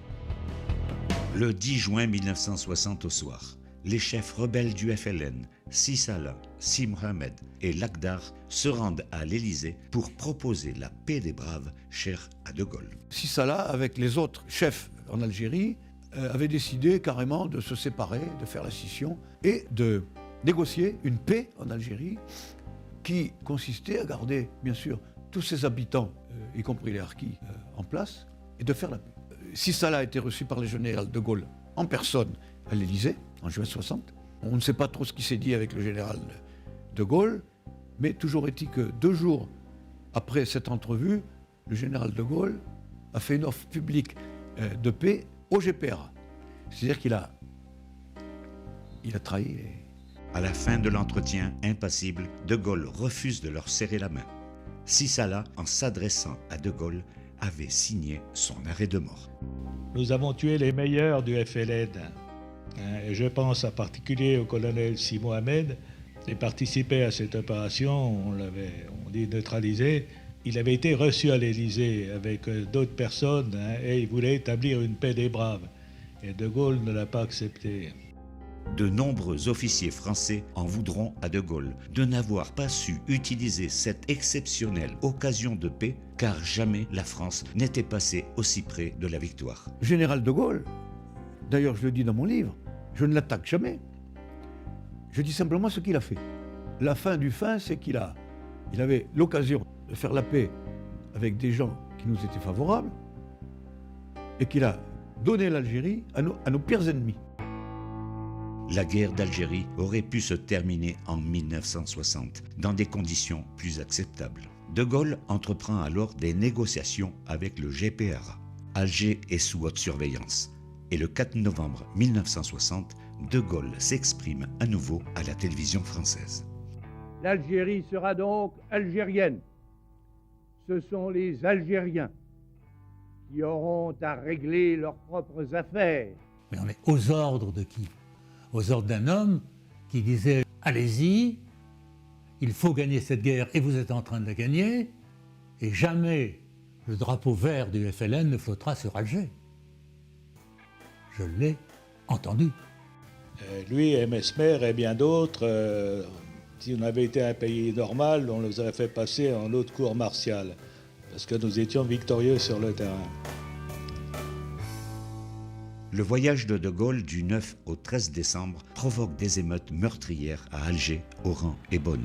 Le 10 juin 1960 au soir, les chefs rebelles du FLN, Si Salah, Si Mohamed et Lakhdar se rendent à l'Élysée pour proposer la paix des braves chère à De Gaulle. Si Salah, avec les autres chefs en Algérie, avait décidé carrément de se séparer, de faire la scission et de négocier une paix en Algérie qui consistait à garder, bien sûr, tous ses habitants, y compris les harkis, en place, et de faire la paix. Si Salah a été reçu par le général De Gaulle en personne à l'Élysée, en juin 60, on ne sait pas trop ce qui s'est dit avec le général De Gaulle, mais toujours est-il que 2 jours après cette entrevue, le général De Gaulle a fait une offre publique de paix au GPRA. C'est-à-dire qu'il a trahi. À la fin de l'entretien, impassible, De Gaulle refuse de leur serrer la main. Si Salah, en s'adressant à De Gaulle, avait signé son arrêt de mort. Nous avons tué les meilleurs du FLN. Et je pense en particulier au colonel Si Mohamed. Il participait à cette opération, on dit neutralisé. Il avait été reçu à l'Élysée avec d'autres personnes et il voulait établir une paix des braves. Et De Gaulle ne l'a pas accepté. De nombreux officiers français en voudront à De Gaulle de n'avoir pas su utiliser cette exceptionnelle occasion de paix, car jamais la France n'était passée aussi près de la victoire. Général De Gaulle, d'ailleurs je le dis dans mon livre, je ne l'attaque jamais. Je dis simplement ce qu'il a fait. La fin du fin, c'est qu'il avait l'occasion de faire la paix avec des gens qui nous étaient favorables et qu'il a donné l'Algérie à nos pires ennemis. La guerre d'Algérie aurait pu se terminer en 1960, dans des conditions plus acceptables. De Gaulle entreprend alors des négociations avec le GPRA. Alger est sous haute surveillance. Et le 4 novembre 1960, De Gaulle s'exprime à nouveau à la télévision française. L'Algérie sera donc algérienne. Ce sont les Algériens qui auront à régler leurs propres affaires. Mais on est aux ordres de qui ? Aux ordres d'un homme qui disait « Allez-y, il faut gagner cette guerre et vous êtes en train de la gagner, et jamais le drapeau vert du FLN ne flottera sur Alger. » Je l'ai entendu. Lui et Mesmer et bien d'autres, si on avait été un pays normal, on les aurait fait passer en haute cour martiale. parce que nous étions victorieux sur le terrain. Le voyage de Gaulle du 9 au 13 décembre provoque des émeutes meurtrières à Alger, Oran et Bonn.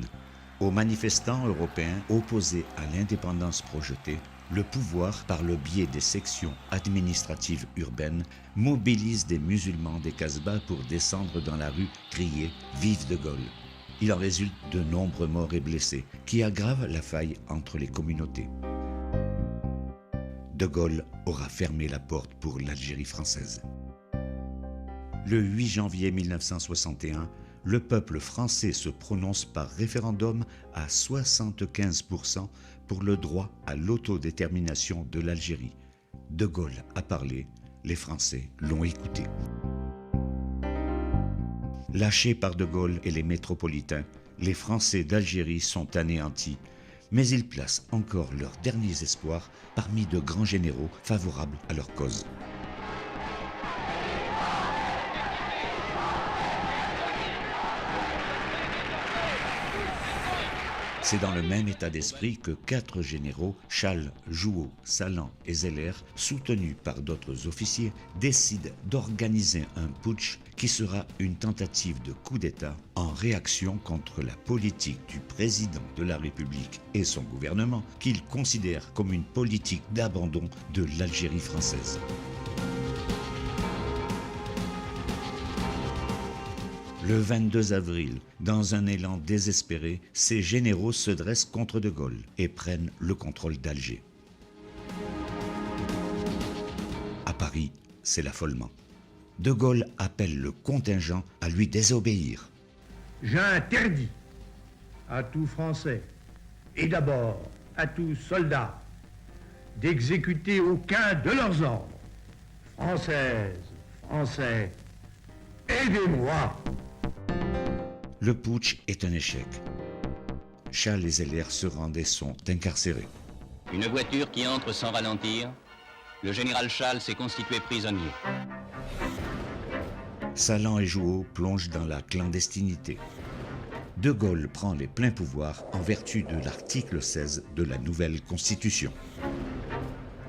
Aux manifestants européens opposés à l'indépendance projetée, le pouvoir, par le biais des sections administratives urbaines, mobilise des musulmans des Casbahs pour descendre dans la rue crier « Vive de Gaulle ». Il en résulte de nombreux morts et blessés, qui aggravent la faille entre les communautés. De Gaulle aura fermé la porte pour l'Algérie française. Le 8 janvier 1961, le peuple français se prononce par référendum à 75% pour le droit à l'autodétermination de l'Algérie. De Gaulle a parlé, les Français l'ont écouté. Lâchés par De Gaulle et les métropolitains, les Français d'Algérie sont anéantis, mais ils placent encore leurs derniers espoirs parmi de grands généraux favorables à leur cause. C'est dans le même état d'esprit que 4 généraux, Chasles, Jouhaud, Salan et Zeller, soutenus par d'autres officiers, décident d'organiser un putsch qui sera une tentative de coup d'État en réaction contre la politique du président de la République et son gouvernement, qu'ils considèrent comme une politique d'abandon de l'Algérie française. Le 22 avril, dans un élan désespéré, ces généraux se dressent contre De Gaulle et prennent le contrôle d'Alger. À Paris, c'est l'affolement. De Gaulle appelle le contingent à lui désobéir. J'interdis à tout Français, et d'abord à tout soldat, d'exécuter aucun de leurs ordres. Françaises, Français, aidez-moi! Le putsch est un échec. Chasles et Zeller se rendent et sont incarcérés. Une voiture qui entre sans ralentir. Le général Chasles s'est constitué prisonnier. Salan et Jouhaud plongent dans la clandestinité. De Gaulle prend les pleins pouvoirs en vertu de l'article 16 de la nouvelle Constitution.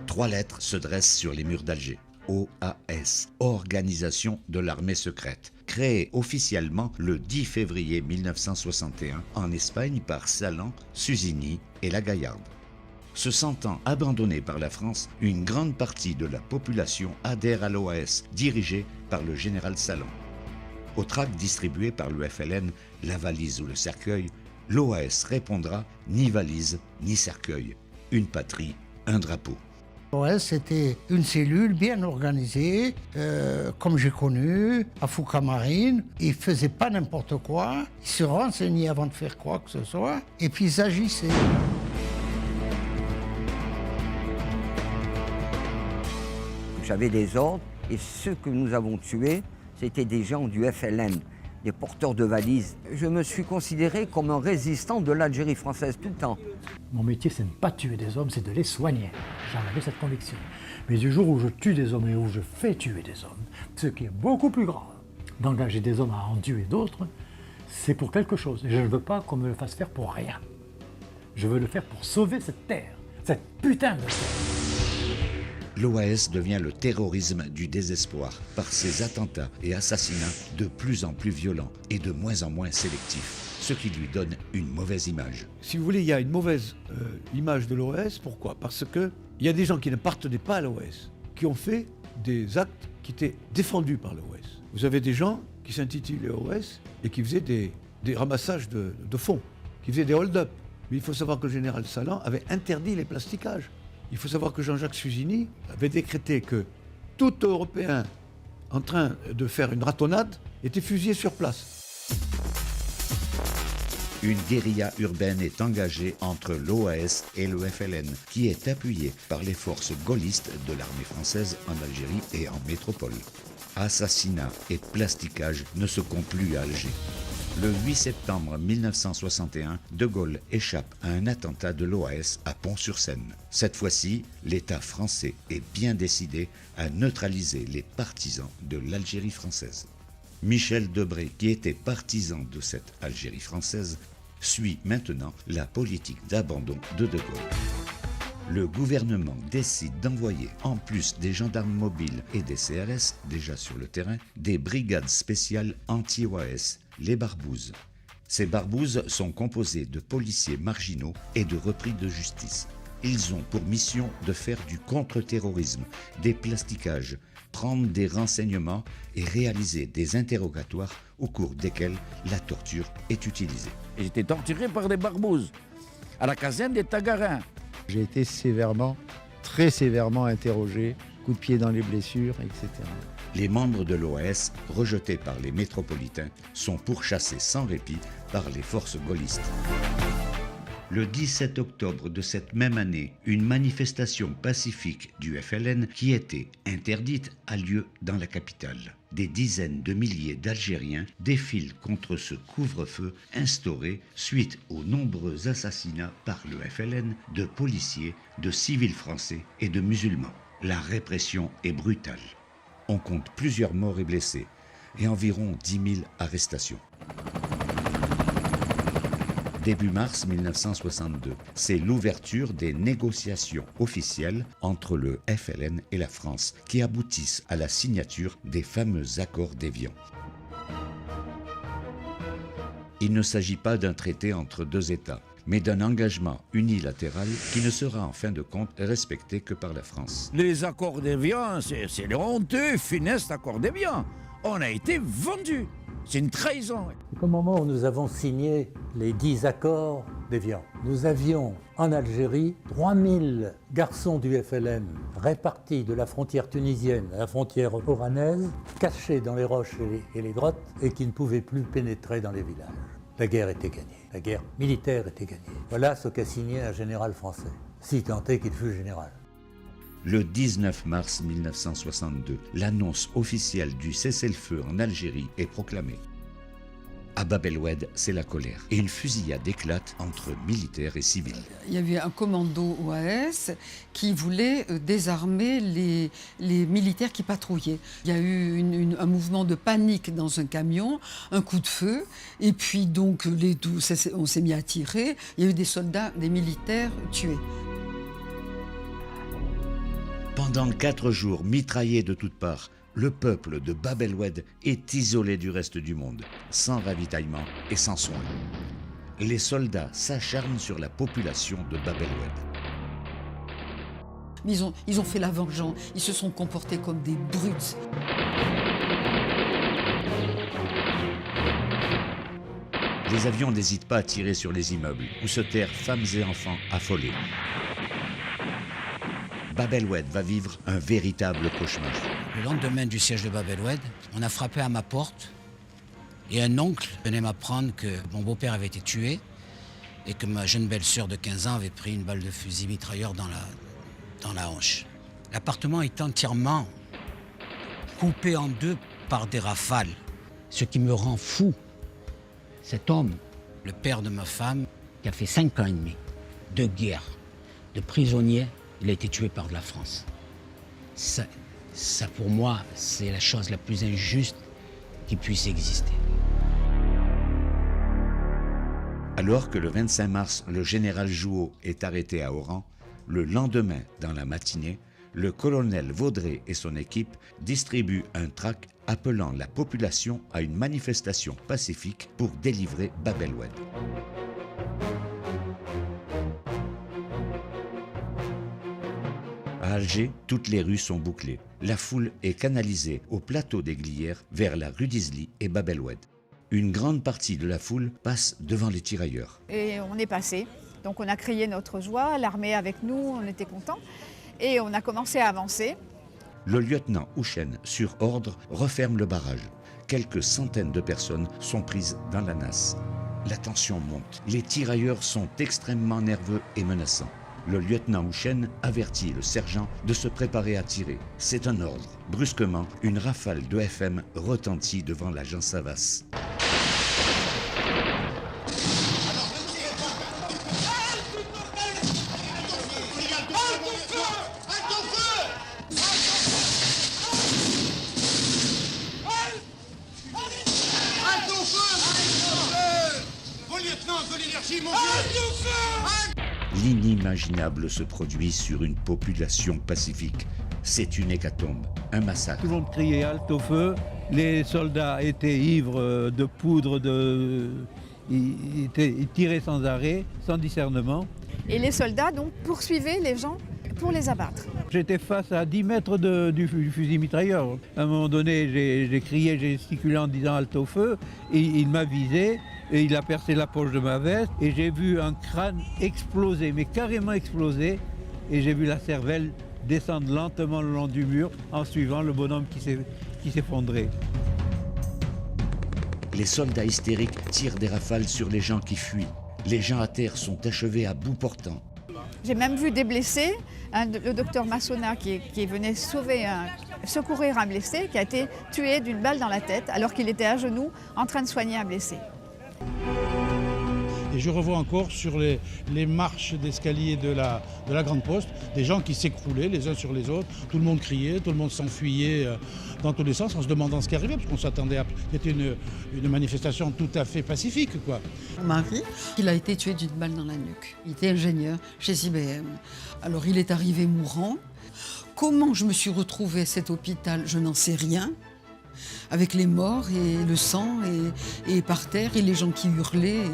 3 lettres se dressent sur les murs d'Alger. OAS, Organisation de l'armée secrète, créée officiellement le 10 février 1961 en Espagne par Salan, Suzini et La Gaillarde. Se sentant abandonnée par la France, une grande partie de la population adhère à l'OAS, dirigée par le général Salan. Au tract distribué par le FLN, la valise ou le cercueil, l'OAS répondra « ni valise, ni cercueil, une patrie, un drapeau ». L'OAS, c'était une cellule bien organisée, comme j'ai connu, à Foucault-Marine. Ils ne faisaient pas n'importe quoi, ils se renseignaient avant de faire quoi que ce soit, et puis ils agissaient. J'avais des ordres, et ceux que nous avons tués, c'était des gens du FLN, des porteurs de valises. Je me suis considéré comme un résistant de l'Algérie française tout le temps. Mon métier, c'est de ne pas tuer des hommes, c'est de les soigner. J'en avais cette conviction. Mais du jour où je tue des hommes et où je fais tuer des hommes, ce qui est beaucoup plus grave d'engager des hommes à en tuer d'autres, c'est pour quelque chose. Et je ne veux pas qu'on me le fasse faire pour rien. Je veux le faire pour sauver cette terre, cette putain de terre. L'OAS devient le terrorisme du désespoir par ses attentats et assassinats de plus en plus violents et de moins en moins sélectifs, ce qui lui donne une mauvaise image. Si vous voulez, il y a une mauvaise image de l'OAS. Pourquoi? Parce qu'il y a des gens qui n'appartenaient pas à l'OAS, qui ont fait des actes qui étaient défendus par l'OAS. Vous avez des gens qui s'intitulaient OAS et qui faisaient des ramassages de fonds, qui faisaient des hold-up. Mais il faut savoir que le général Salan avait interdit les plastiquages. Il faut savoir que Jean-Jacques Suzini avait décrété que tout Européen en train de faire une ratonnade était fusillé sur place. Une guérilla urbaine est engagée entre l'OAS et le FLN, qui est appuyée par les forces gaullistes de l'armée française en Algérie et en métropole. Assassinats et plastiquages ne se comptent plus à Alger. Le 8 septembre 1961, De Gaulle échappe à un attentat de l'OAS à Pont-sur-Seine. Cette fois-ci, l'État français est bien décidé à neutraliser les partisans de l'Algérie française. Michel Debré, qui était partisan de cette Algérie française, suit maintenant la politique d'abandon de Gaulle. le gouvernement décide d'envoyer, en plus des gendarmes mobiles et des CRS déjà sur le terrain, des brigades spéciales anti-OAS, les barbouzes. Ces barbouzes sont composées de policiers marginaux et de repris de justice. Ils ont pour mission de faire du contre-terrorisme, des plastiquages, prendre des renseignements et réaliser des interrogatoires au cours desquels la torture est utilisée. J'étais torturé par des barbouzes à la caserne des Tagarins. J'ai été sévèrement, très sévèrement interrogé, coups de pied dans les blessures, etc. Les membres de l'OAS, rejetés par les métropolitains, sont pourchassés sans répit par les forces gaullistes. Le 17 octobre de cette même année, une manifestation pacifique du FLN qui était interdite a lieu dans la capitale. Des dizaines de milliers d'Algériens défilent contre ce couvre-feu instauré suite aux nombreux assassinats par le FLN de policiers, de civils français et de musulmans. La répression est brutale. On compte plusieurs morts et blessés et environ 10 000 arrestations. Début mars 1962, c'est l'ouverture des négociations officielles entre le FLN et la France qui aboutissent à la signature des fameux accords d'Évian. Il ne s'agit pas d'un traité entre deux États, mais d'un engagement unilatéral qui ne sera en fin de compte respecté que par la France. Les accords d'Évian, c'est le honteux, funeste accord d'Évian. On a été vendus. C'est une trahison. Au moment où nous avons signé les 10 accords d'Évian, nous avions en Algérie 3000 garçons du FLN répartis de la frontière tunisienne à la frontière oranaise, cachés dans les roches et les grottes et qui ne pouvaient plus pénétrer dans les villages. La guerre était gagnée, la guerre militaire était gagnée. Voilà ce qu'a signé un général français, si tant est qu'il fut général. Le 19 mars 1962, l'annonce officielle du cessez-le-feu en Algérie est proclamée. À Bab el-Oued, c'est la colère et une fusillade éclate entre militaires et civils. Il y avait un commando OAS qui voulait désarmer les militaires qui patrouillaient. Il y a eu un mouvement de panique dans un camion, un coup de feu, et puis donc on s'est mis à tirer. Il y a eu des soldats, des militaires tués. Pendant 4 jours, mitraillé de toutes parts, le peuple de Bab el-Oued est isolé du reste du monde, sans ravitaillement et sans soins. Les soldats s'acharnent sur la population de Bab el-Oued. Mais ils ont fait la vengeance, ils se sont comportés comme des brutes. Les avions n'hésitent pas à tirer sur les immeubles, où se terrent femmes et enfants affolés. Bab el-Oued va vivre un véritable cauchemar. Le lendemain du siège de Bab el-Oued, on a frappé à ma porte et un oncle venait m'apprendre que mon beau-père avait été tué et que ma jeune belle-sœur de 15 ans avait pris une balle de fusil mitrailleur dans la hanche. L'appartement est entièrement coupé en deux par des rafales. Ce qui me rend fou, cet homme, le père de ma femme, qui a fait 5 ans et demi de guerre, de prisonnier, il a été tué par de la France. Ça pour moi, c'est la chose la plus injuste qui puisse exister. Alors que le 25 mars, le général Jouhaud est arrêté à Oran, le lendemain, dans la matinée, le colonel Vaudrey et son équipe distribuent un tract appelant la population à une manifestation pacifique pour délivrer Bab el-Oued. À Alger, toutes les rues sont bouclées. La foule est canalisée au plateau des Glières vers la rue d'Isly et Bab el-Oued. Une grande partie de la foule passe devant les tirailleurs. Et on est passé. Donc on a crié notre joie, l'armée avec nous, on était contents. Et on a commencé à avancer. Le lieutenant Houchen, sur ordre, referme le barrage. Quelques centaines de personnes sont prises dans la nasse. La tension monte. Les tirailleurs sont extrêmement nerveux et menaçants. Le lieutenant Houchen avertit le sergent de se préparer à tirer. C'est un ordre. Brusquement, une rafale de FM retentit devant l'agent Savas. L'inimaginable se produit sur une population pacifique. C'est une hécatombe, un massacre. Tout le monde criait halte au feu. Les soldats étaient ivres de poudre, ils tiraient sans arrêt, sans discernement. Et les soldats donc poursuivaient les gens pour les abattre. J'étais face à 10 mètres du fusil mitrailleur. À un moment donné, j'ai crié, j'ai gesticulé en disant halte au feu, et il m'a visé, et il a percé la poche de ma veste, et j'ai vu un crâne exploser, mais carrément exploser, et j'ai vu la cervelle descendre lentement le long du mur en suivant le bonhomme qui s'effondrait. Les soldats hystériques tirent des rafales sur les gens qui fuient. Les gens à terre sont achevés à bout portant. J'ai même vu des blessés, le docteur Massona qui venait secourir un blessé qui a été tué d'une balle dans la tête alors qu'il était à genoux en train de soigner un blessé. Et je revois encore sur les marches d'escalier de la Grande Poste, des gens qui s'écroulaient les uns sur les autres, tout le monde criait, tout le monde s'enfuyait dans tous les sens en se demandant ce qui arrivait, parce qu'on s'attendait à... C'était une manifestation tout à fait pacifique, quoi. Mon mari, il a été tué d'une balle dans la nuque. Il était ingénieur chez IBM. Alors il est arrivé mourant. Comment je me suis retrouvée à cet hôpital, je n'en sais rien. Avec les morts et le sang et par terre et les gens qui hurlaient.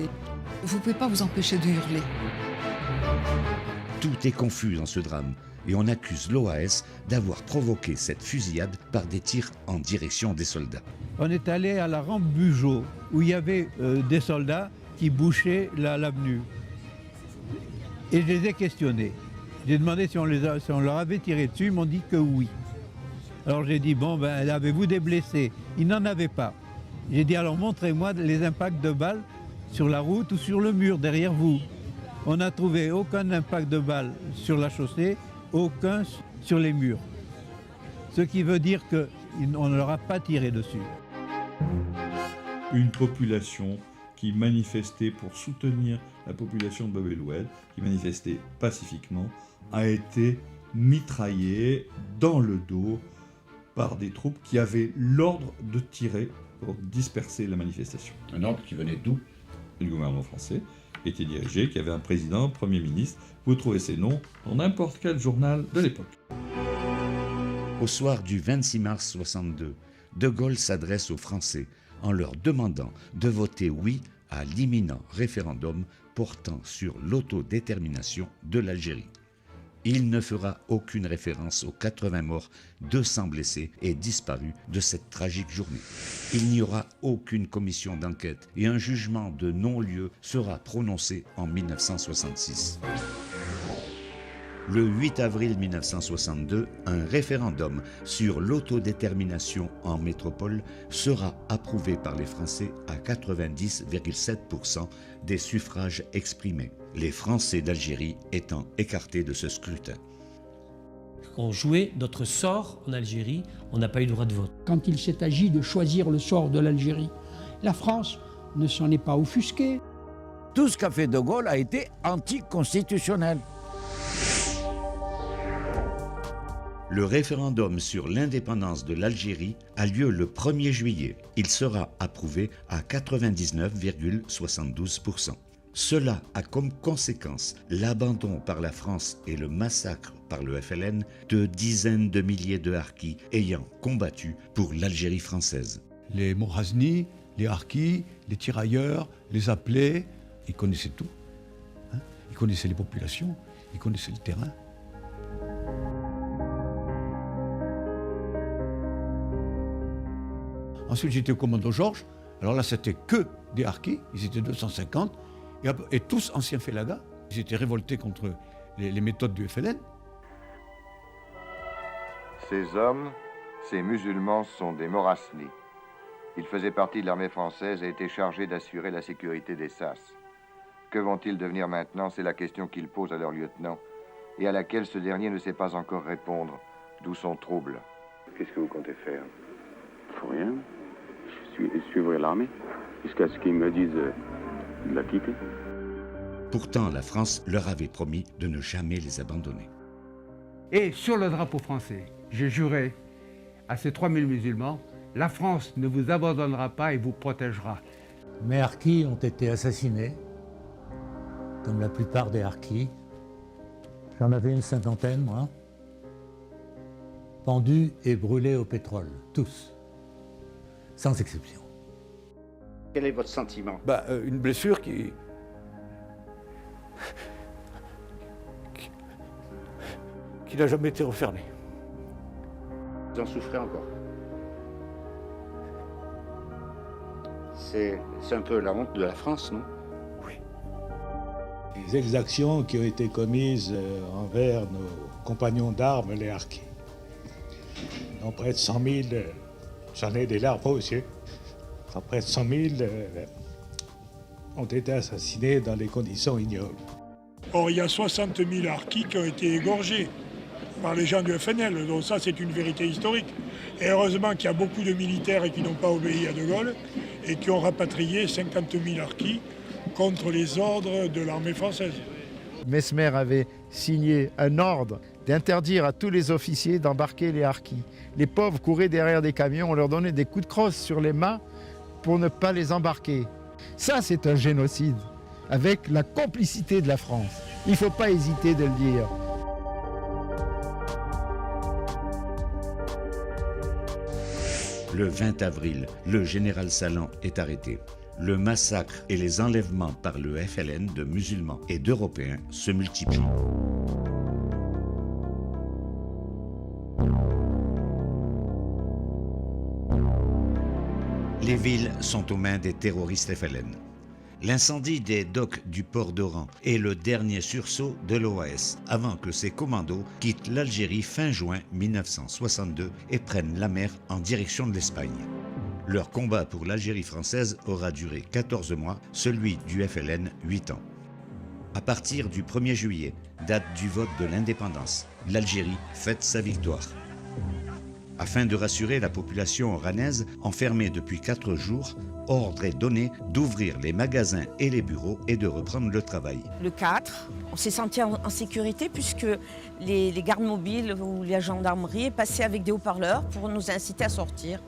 Vous ne pouvez pas vous empêcher de hurler. Tout est confus dans ce drame et on accuse l'OAS d'avoir provoqué cette fusillade par des tirs en direction des soldats. On est allé à la rampe Bugeaud où il y avait des soldats qui bouchaient l'avenue. Et je les ai questionnés. J'ai demandé si on leur avait tiré dessus, ils m'ont dit que oui. Alors j'ai dit, bon, ben, avez-vous des blessés? Ils n'en avaient pas. J'ai dit, alors montrez-moi les impacts de balles sur la route ou sur le mur derrière vous. On n'a trouvé aucun impact de balle sur la chaussée, aucun sur les murs. Ce qui veut dire qu'on ne leur a pas tiré dessus. Une population qui manifestait pour soutenir la population de Bab el-Oued, qui manifestait pacifiquement, a été mitraillée dans le dos par des troupes qui avaient l'ordre de tirer pour disperser la manifestation. Un ordre qui venait d'où? Du gouvernement français, était dirigé, qui avait un président, premier ministre. Vous trouvez ces noms dans n'importe quel journal de l'époque. Au soir du 26 mars 62, De Gaulle s'adresse aux Français en leur demandant de voter oui à l'imminent référendum portant sur l'autodétermination de l'Algérie. Il ne fera aucune référence aux 80 morts, 200 blessés et disparus de cette tragique journée. Il n'y aura aucune commission d'enquête et un jugement de non-lieu sera prononcé en 1966. Le 8 avril 1962, un référendum sur l'autodétermination en métropole sera approuvé par les Français à 90,7% des suffrages exprimés, les Français d'Algérie étant écartés de ce scrutin. On jouait notre sort en Algérie, on n'a pas eu le droit de vote. Quand il s'est agi de choisir le sort de l'Algérie, la France ne s'en est pas offusquée. Tout ce qu'a fait De Gaulle a été anticonstitutionnel. Le référendum sur l'indépendance de l'Algérie a lieu le 1er juillet. Il sera approuvé à 99,72%. Cela a comme conséquence l'abandon par la France et le massacre par le FLN de dizaines de milliers de harkis ayant combattu pour l'Algérie française. Les Morazni, les harkis, les tirailleurs, les appelés, ils connaissaient tout. Ils connaissaient les populations, ils connaissaient le terrain. Ensuite, j'étais au commando Georges. Alors là, c'était que des harkis. Ils étaient 250. Et tous anciens félagas. Ils étaient révoltés contre les méthodes du FLN. Ces hommes, ces musulmans sont des Morasni. Ils faisaient partie de l'armée française et étaient chargés d'assurer la sécurité des Sas. Que vont-ils devenir maintenant? C'est la question qu'ils posent à leur lieutenant et à laquelle ce dernier ne sait pas encore répondre, d'où son trouble. Qu'est-ce que vous comptez faire? Faut rien. Je suivrai l'armée jusqu'à ce qu'ils me disent de la quitter. Pourtant, la France leur avait promis de ne jamais les abandonner. Et sur le drapeau français, j'ai juré à ces 3000 musulmans, la France ne vous abandonnera pas et vous protégera. Mes harkis ont été assassinés, comme la plupart des harkis, J'en avais une cinquantaine, moi. Pendus et brûlés au pétrole, tous. Sans exception. Quel est votre sentiment? Une blessure qui n'a jamais été refermée. Vous en souffrez encore? C'est un peu la honte de la France, non? Les exactions qui ont été commises envers nos compagnons d'armes, les harkis. Non, près de 100 000, j'en ai des larmes aux yeux. Près de 100 000 ont été assassinés dans des conditions ignobles. Or, il y a 60 000 harkis qui ont été égorgés par les gens du FNL, donc ça c'est une vérité historique. Et heureusement qu'il y a beaucoup de militaires qui n'ont pas obéi à De Gaulle et qui ont rapatrié 50 000 harkis contre les ordres de l'armée française. Mesmer avait signé un ordre d'interdire à tous les officiers d'embarquer les harkis. Les pauvres couraient derrière des camions, on leur donnait des coups de crosse sur les mains pour ne pas les embarquer. Ça, c'est un génocide, avec la complicité de la France. Il ne faut pas hésiter de le dire. Le 20 avril, le général Salan est arrêté. Le massacre et les enlèvements par le FLN de musulmans et d'Européens se multiplient. Les villes sont aux mains des terroristes FLN. L'incendie des docks du port d'Oran est le dernier sursaut de l'OAS avant que ses commandos quittent l'Algérie fin juin 1962 et prennent la mer en direction de l'Espagne. Leur combat pour l'Algérie française aura duré 14 mois, celui du FLN 8 ans. À partir du 1er juillet, date du vote de l'indépendance, l'Algérie fête sa victoire. Afin de rassurer la population oranaise, enfermée depuis 4 jours, ordre est donné d'ouvrir les magasins et les bureaux et de reprendre le travail. Le 4, on s'est senti en sécurité puisque les gardes mobiles ou la gendarmerie passaient avec des haut-parleurs pour nous inciter à sortir.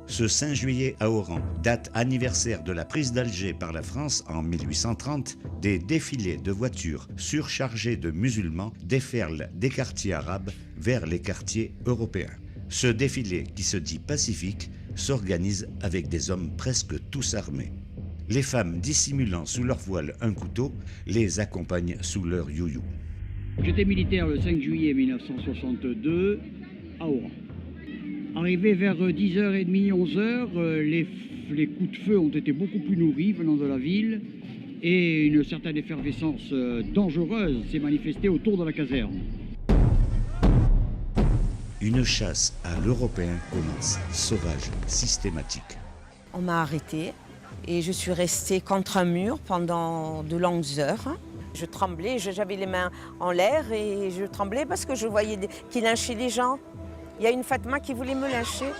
Ce 5 juillet à Oran, date anniversaire de la prise d'Alger par la France en 1830, des défilés de voitures surchargées de musulmans déferlent des quartiers arabes vers les quartiers européens. Ce défilé, qui se dit pacifique, s'organise avec des hommes presque tous armés. Les femmes dissimulant sous leur voile un couteau les accompagnent sous leur you-you. J'étais militaire le 5 juillet 1962 à Oran. Arrivé vers 10h30, 11h, les coups de feu ont été beaucoup plus nourris venant de la ville et une certaine effervescence dangereuse s'est manifestée autour de la caserne. Une chasse à l'européen commence, sauvage, systématique. On m'a arrêtée et je suis restée contre un mur pendant de longues heures. Je tremblais, j'avais les mains en l'air et je tremblais parce que je voyais qu'ils lynchaient les gens. Il y a une Fatma qui voulait me lyncher.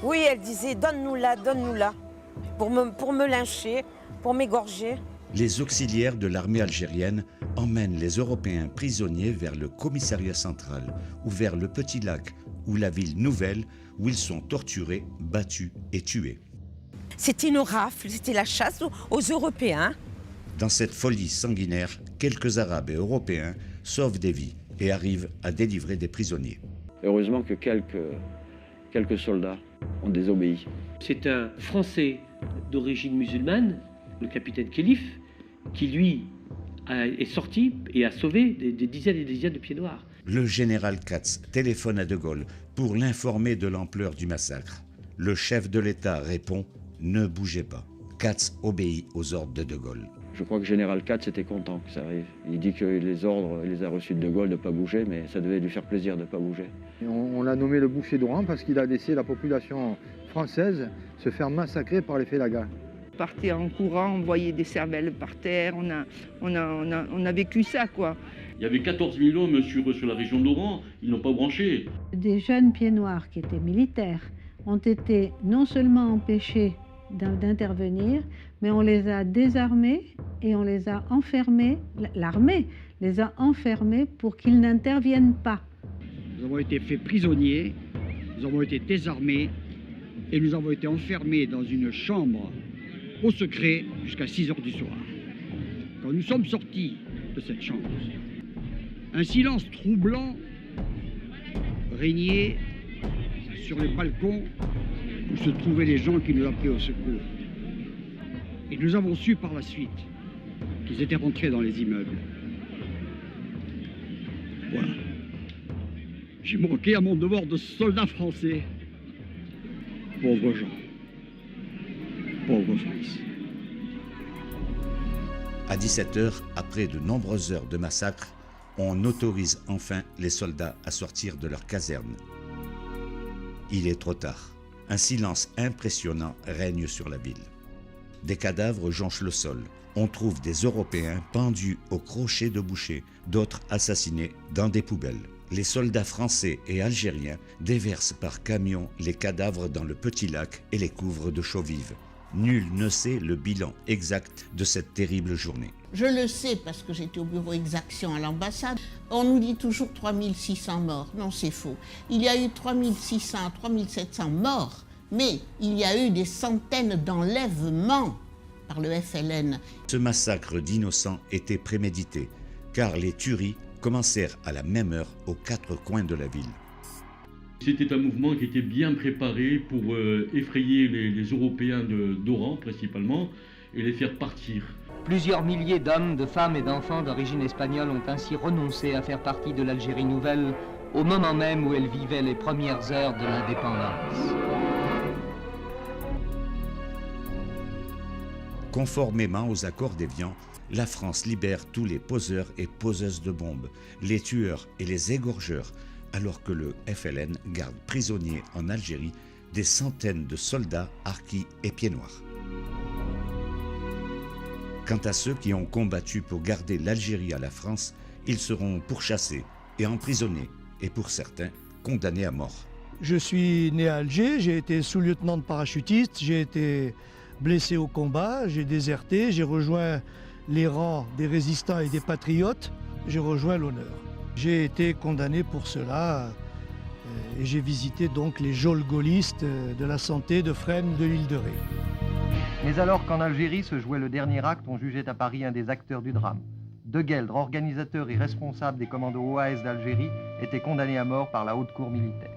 Oui, elle disait « donne-nous-la, donne-nous-la » pour me lyncher, pour m'égorger. Les auxiliaires de l'armée algérienne emmènent les Européens prisonniers vers le commissariat central ou vers le Petit Lac ou la ville nouvelle où ils sont torturés, battus et tués. C'était une rafle, c'était la chasse aux Européens. Dans cette folie sanguinaire, quelques Arabes et Européens sauvent des vies et arrivent à délivrer des prisonniers. Heureusement que quelques soldats ont désobéi. C'est un Français d'origine musulmane, le capitaine Khelif, qui lui est sorti et a sauvé des dizaines et des dizaines de pieds noirs. Le général Katz téléphone à De Gaulle pour l'informer de l'ampleur du massacre. Le chef de l'État répond « Ne bougez pas ». Katz obéit aux ordres de Gaulle. Je crois que le général Katz était content que ça arrive. Il dit que les ordres, il les a reçus de De Gaulle de ne pas bouger, mais ça devait lui faire plaisir de ne pas bouger. On l'a nommé le boucher d'Oran parce qu'il a laissé la population française se faire massacrer par les Félagas. On partait en courant, on voyait des cervelles par terre, on a vécu ça, quoi. Il y avait 14 000 hommes sur la région d'Oran, ils n'ont pas branché. Des jeunes pieds noirs qui étaient militaires ont été non seulement empêchés d'intervenir, mais on les a désarmés et on les a enfermés, l'armée les a enfermés pour qu'ils n'interviennent pas. Nous avons été faits prisonniers, nous avons été désarmés et nous avons été enfermés dans une chambre au secret jusqu'à 6 h du soir. Quand nous sommes sortis de cette chambre, Un silence troublant régnait sur les balcons où se trouvaient les gens qui nous appelaient au secours. Et nous avons su par la suite qu'ils étaient rentrés dans les immeubles. Voilà. J'ai manqué à mon devoir de soldat français. Pauvres gens. Pauvre France. À 17h, après de nombreuses heures de massacre, on autorise enfin les soldats à sortir de leur caserne. Il est trop tard. Un silence impressionnant règne sur la ville. Des cadavres jonchent le sol. On trouve des Européens pendus au crochet de boucher, d'autres assassinés dans des poubelles. Les soldats français et algériens déversent par camion les cadavres dans le petit lac et les couvrent de chaux vives. Nul ne sait le bilan exact de cette terrible journée. Je le sais parce que j'étais au bureau exaction à l'ambassade. On nous dit toujours 3600 morts. Non, c'est faux. Il y a eu 3600 à 3700 morts, mais il y a eu des centaines d'enlèvements par le FLN. Ce massacre d'innocents était prémédité, car les tueries commencèrent à la même heure aux quatre coins de la ville. C'était un mouvement qui était bien préparé pour effrayer les Européens d'Oran principalement et les faire partir. Plusieurs milliers d'hommes, de femmes et d'enfants d'origine espagnole ont ainsi renoncé à faire partie de l'Algérie nouvelle au moment même où elle vivait les premières heures de l'indépendance. Conformément aux accords d'Évian, la France libère tous les poseurs et poseuses de bombes, les tueurs et les égorgeurs, alors que le FLN garde prisonniers en Algérie des centaines de soldats harkis et pieds noirs. Quant à ceux qui ont combattu pour garder l'Algérie à la France, ils seront pourchassés et emprisonnés, et pour certains, condamnés à mort. Je suis né à Alger, j'ai été sous-lieutenant de parachutiste, j'ai été blessé au combat, j'ai déserté, j'ai rejoint les rangs des résistants et des patriotes, j'ai rejoint l'honneur. J'ai été condamné pour cela et j'ai visité donc les geôles gaullistes de la Santé, de Fresnes, de l'île de Ré. Mais alors qu'en Algérie se jouait le dernier acte, on jugeait à Paris un des acteurs du drame. De Gueldre, organisateur et responsable des commandos OAS d'Algérie, était condamné à mort par la haute cour militaire.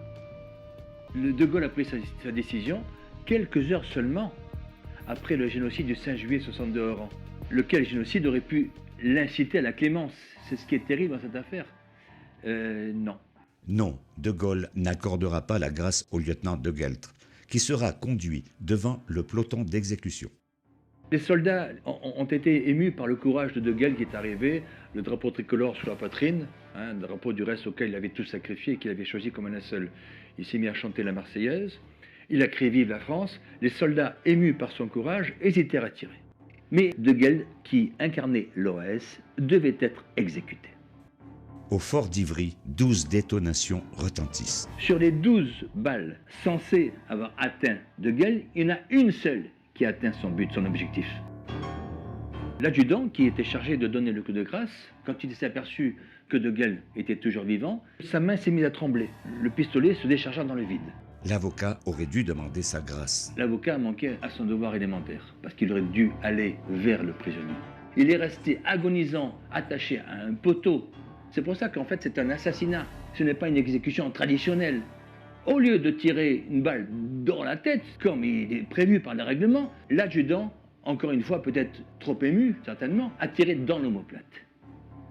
De Gaulle a pris sa décision quelques heures seulement après le génocide du 5 juillet 62 à Oran. Lequel génocide aurait pu l'inciter à la clémence. C'est ce qui est terrible dans cette affaire. Non. Non, De Gaulle n'accordera pas la grâce au lieutenant de Gueldre, qui sera conduit devant le peloton d'exécution. Les soldats ont été émus par le courage de Gueldre qui est arrivé, le drapeau tricolore sur la poitrine, un drapeau du reste auquel il avait tout sacrifié et qu'il avait choisi comme un seul. Il s'est mis à chanter la Marseillaise, il a crié vive la France, les soldats émus par son courage hésitèrent à tirer. Mais De Gueldre, qui incarnait l'OAS, devait être exécuté. Au fort d'Ivry, 12 détonations retentissent. Sur les 12 balles censées avoir atteint De Gueldre, il y en a une seule qui a atteint son but, son objectif. L'adjudant, qui était chargé de donner le coup de grâce, quand il s'est aperçu que De Gueldre était toujours vivant, sa main s'est mise à trembler. Le pistolet se déchargea dans le vide. L'avocat aurait dû demander sa grâce. L'avocat manquait à son devoir élémentaire, parce qu'il aurait dû aller vers le prisonnier. Il est resté agonisant, attaché à un poteau. C'est pour ça qu'en fait c'est un assassinat, ce n'est pas une exécution traditionnelle. Au lieu de tirer une balle dans la tête, comme il est prévu par les règlements, l'adjudant, encore une fois peut-être trop ému, certainement, a tiré dans l'omoplate.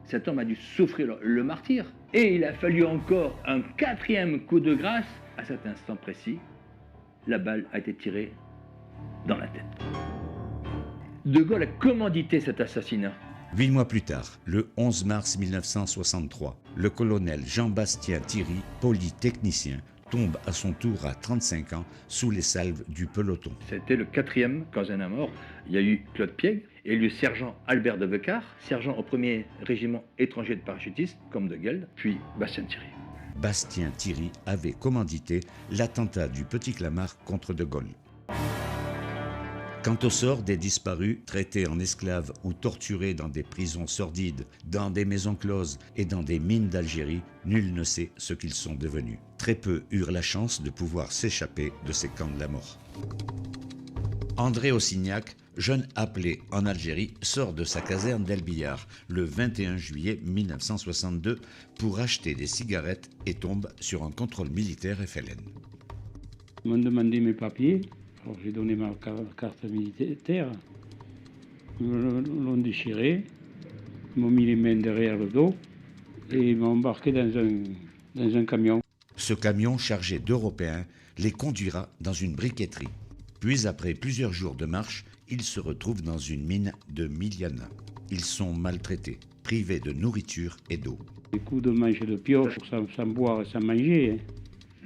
Cet homme a dû souffrir le martyre. Et il a fallu encore un 4e coup de grâce. À cet instant précis, la balle a été tirée dans la tête. De Gaulle a commandité cet assassinat. 8 mois plus tard, le 11 mars 1963, le colonel Jean-Bastien Thierry, polytechnicien, tombe à son tour à 35 ans sous les salves du peloton. C'était le 4e casernement mort. Il y a eu Claude Piègue et le sergent Albert de Vecard, sergent au 1er régiment étranger de parachutistes, comme De Gueldre, puis Bastien Thierry. Bastien Thierry avait commandité l'attentat du Petit Clamart contre De Gaulle. Quant au sort des disparus, traités en esclaves ou torturés dans des prisons sordides, dans des maisons closes et dans des mines d'Algérie, nul ne sait ce qu'ils sont devenus. Très peu eurent la chance de pouvoir s'échapper de ces camps de la mort. André Ossignac, jeune appelé en Algérie, sort de sa caserne d'El Billard le 21 juillet 1962 pour acheter des cigarettes et tombe sur un contrôle militaire FLN. Ils m'ont demandé mes papiers, alors j'ai donné ma carte militaire, ils l'ont déchiré, ils m'ont mis les mains derrière le dos et ils m'ont embarqué dans un camion. Ce camion chargé d'Européens les conduira dans une briqueterie. Puis après plusieurs jours de marche, ils se retrouvent dans une mine de Miliana. Ils sont maltraités, privés de nourriture et d'eau. Des coups de manche de pioche, sans boire et sans manger.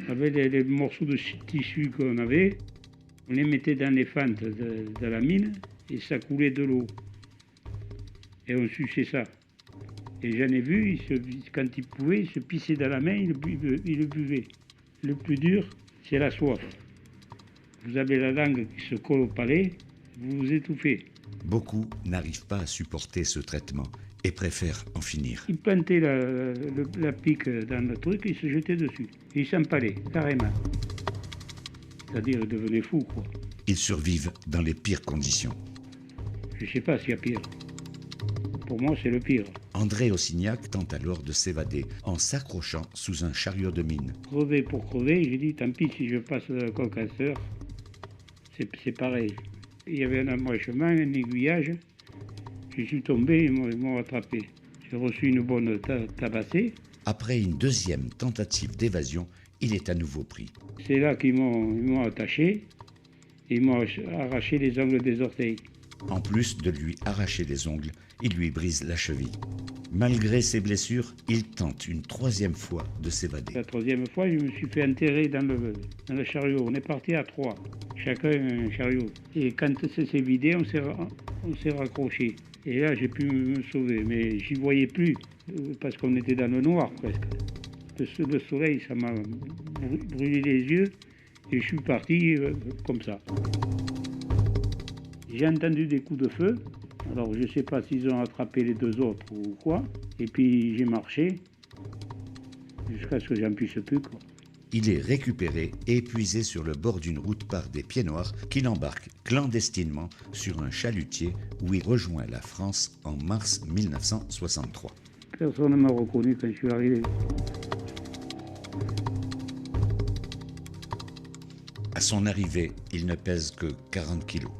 Avec les morceaux de tissu qu'on avait, on les mettait dans les fentes de la mine et ça coulait de l'eau. Et on suçait ça. Et j'en ai vu, quand il pouvait, il se pissait dans la main, il le buvait. Le plus dur, c'est la soif. Vous avez la langue qui se colle au palais, vous vous étouffez. Beaucoup n'arrivent pas à supporter ce traitement et préfèrent en finir. Il plantait la pique dans le truc et il se jetait dessus. Et il s'empalait, carrément. C'est-à-dire, il devenait fou, quoi. Ils survivent dans les pires conditions. Je ne sais pas s'il y a pire. Pour moi, c'est le pire. André Ossignac tente alors de s'évader en s'accrochant sous un chariot de mine. Crever pour crever, j'ai dit, tant pis si je passe le concasseur, c'est pareil. Il y avait un embranchement, un aiguillage. Je suis tombé, ils m'ont rattrapé. J'ai reçu une bonne tabassée. Après une deuxième tentative d'évasion, il est à nouveau pris. C'est là qu'ils m'ont attaché et ils m'ont arraché les ongles des orteils. En plus de lui arracher les ongles, il lui brise la cheville. Malgré ses blessures, il tente une troisième fois de s'évader. La troisième fois, je me suis fait enterrer dans le chariot. On est parti à 3, chacun un chariot. Et quand ça s'est vidé, on s'est raccroché. Et là, j'ai pu me sauver, mais j'y voyais plus, parce qu'on était dans le noir presque. Le soleil, ça m'a brûlé les yeux, et je suis parti comme ça. J'ai entendu des coups de feu, alors je ne sais pas s'ils ont attrapé les deux autres ou quoi, et puis j'ai marché, jusqu'à ce que j'en puisse plus, quoi. Il est récupéré et épuisé sur le bord d'une route par des pieds noirs qui l'embarquent clandestinement sur un chalutier où il rejoint la France en mars 1963. Personne ne m'a reconnu quand je suis arrivé. À son arrivée, il ne pèse que 40 kilos.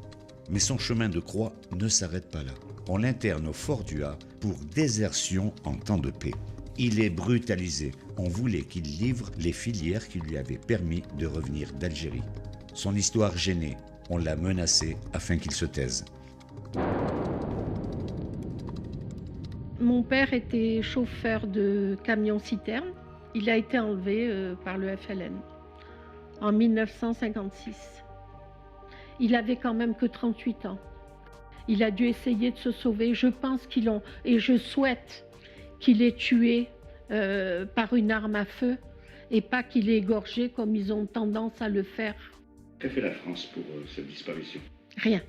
Mais son chemin de croix ne s'arrête pas là. On l'interne au Fort du Ha pour désertion en temps de paix. Il est brutalisé. On voulait qu'il livre les filières qui lui avaient permis de revenir d'Algérie. Son histoire gênée, on l'a menacé afin qu'il se taise. Mon père était chauffeur de camion-citerne. Il a été enlevé par le FLN en 1956. Il avait quand même que 38 ans. Il a dû essayer de se sauver. Je pense qu'ils l'ont, et je souhaite qu'il ait tué par une arme à feu et pas qu'il ait égorgé comme ils ont tendance à le faire. Qu'a fait la France pour cette disparition? Rien.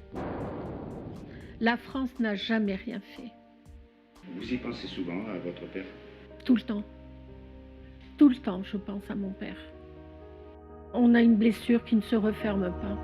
La France n'a jamais rien fait. Vous y pensez souvent à votre père? Tout le temps. Tout le temps, je pense à mon père. On a une blessure qui ne se referme pas.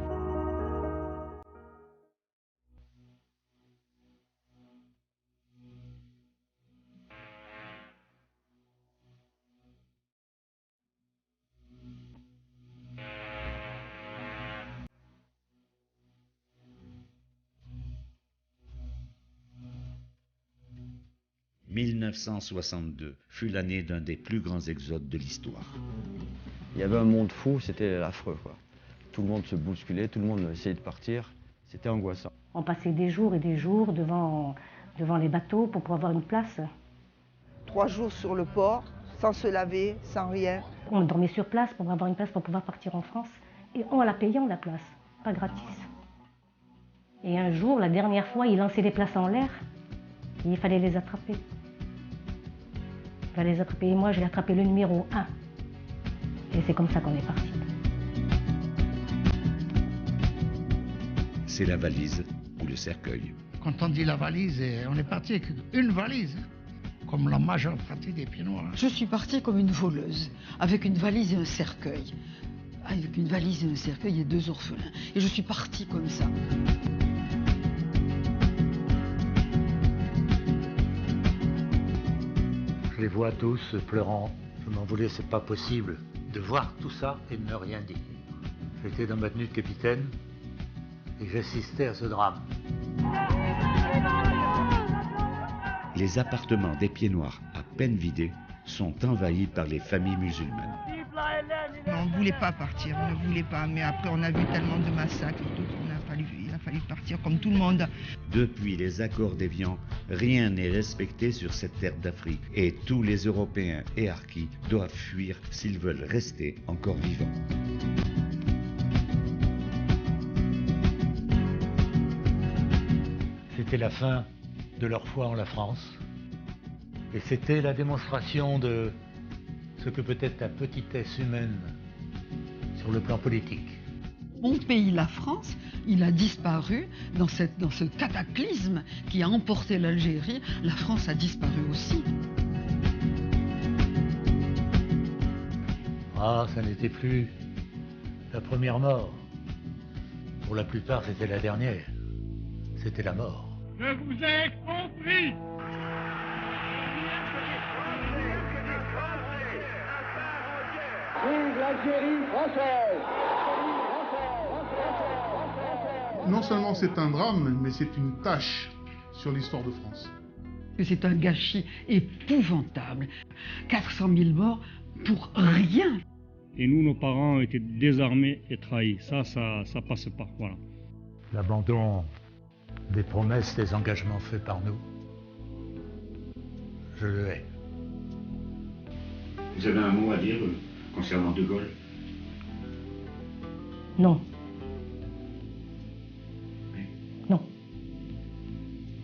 « 1962 fut l'année d'un des plus grands exodes de l'histoire. » Il y avait un monde fou, c'était affreux, quoi. Tout le monde se bousculait, tout le monde essayait de partir, c'était angoissant. On passait des jours et des jours devant les bateaux pour pouvoir avoir une place. 3 jours sur le port, sans se laver, sans rien. On dormait sur place pour avoir une place pour pouvoir partir en France. Et on la payait la place, pas gratis. Et un jour, la dernière fois, ils lançaient les places en l'air et il fallait les attraper. Il fallait les attraper et moi, j'ai attrapé le numéro 1. Et c'est comme ça qu'on est parti. C'est la valise ou le cercueil. Quand on dit la valise, on est parti avec une valise, comme la majeure partie des pieds noirs. Je suis partie comme une voleuse, avec une valise et un cercueil. Avec une valise et un cercueil et 2 orphelins. Et je suis partie comme ça. Je les vois tous pleurant. Je m'en voulais, c'est pas possible de voir tout ça et de ne rien dire. J'étais dans ma tenue de capitaine et j'assistais à ce drame. Les appartements des Pieds-Noirs, à peine vidés, sont envahis par les familles musulmanes. On ne voulait pas partir, on ne voulait pas, mais après on a vu tellement de massacres, il a fallu partir comme tout le monde. Depuis les accords d'Évian, rien n'est respecté sur cette terre d'Afrique et tous les Européens et Harkis doivent fuir s'ils veulent rester encore vivants. C'était la fin de leur foi en la France et c'était la démonstration de ce que peut être la petitesse humaine sur le plan politique. Mon pays, la France, il a disparu dans ce cataclysme qui a emporté l'Algérie. La France a disparu aussi. Ah, ça n'était plus la première mort. Pour la plupart, c'était la dernière. C'était la mort. Je vous ai compris. Vive l'Algérie française! Non seulement c'est un drame, mais c'est une tache sur l'histoire de France. C'est un gâchis épouvantable. 400 000 morts pour rien. Et nous, nos parents étaient désarmés et trahis. Ça passe pas, voilà. L'abandon des promesses, des engagements faits par nous, je le hais. Vous avez un mot à dire concernant De Gaulle? Non. Non.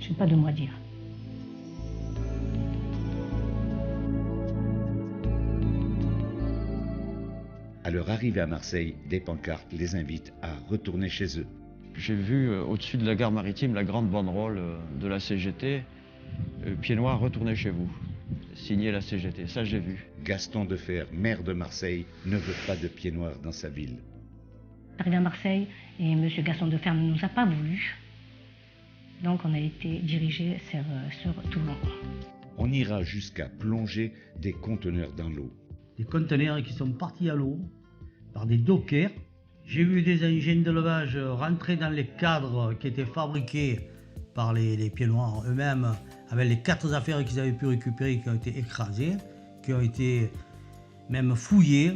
Je n'ai pas de mot à dire. À leur arrivée à Marseille, des pancartes les invitent à retourner chez eux. J'ai vu au-dessus de la gare maritime la grande banderole de la CGT, Pieds-Noirs, retournez chez vous. Signé la CGT, ça j'ai vu. Gaston Defferre, maire de Marseille, ne veut pas de Pieds-Noirs dans sa ville. Arrivé à Marseille et M. Gaston Defferre ne nous a pas voulu. Donc on a été dirigé sur Toulon. On ira jusqu'à plonger des conteneurs dans l'eau. Des conteneurs qui sont partis à l'eau par des dockers. J'ai vu des engins d'élevage rentrer dans les cadres qui étaient fabriqués par les Pieds-Noirs eux-mêmes, avec les 4 affaires qu'ils avaient pu récupérer qui ont été écrasées, qui ont été même fouillées.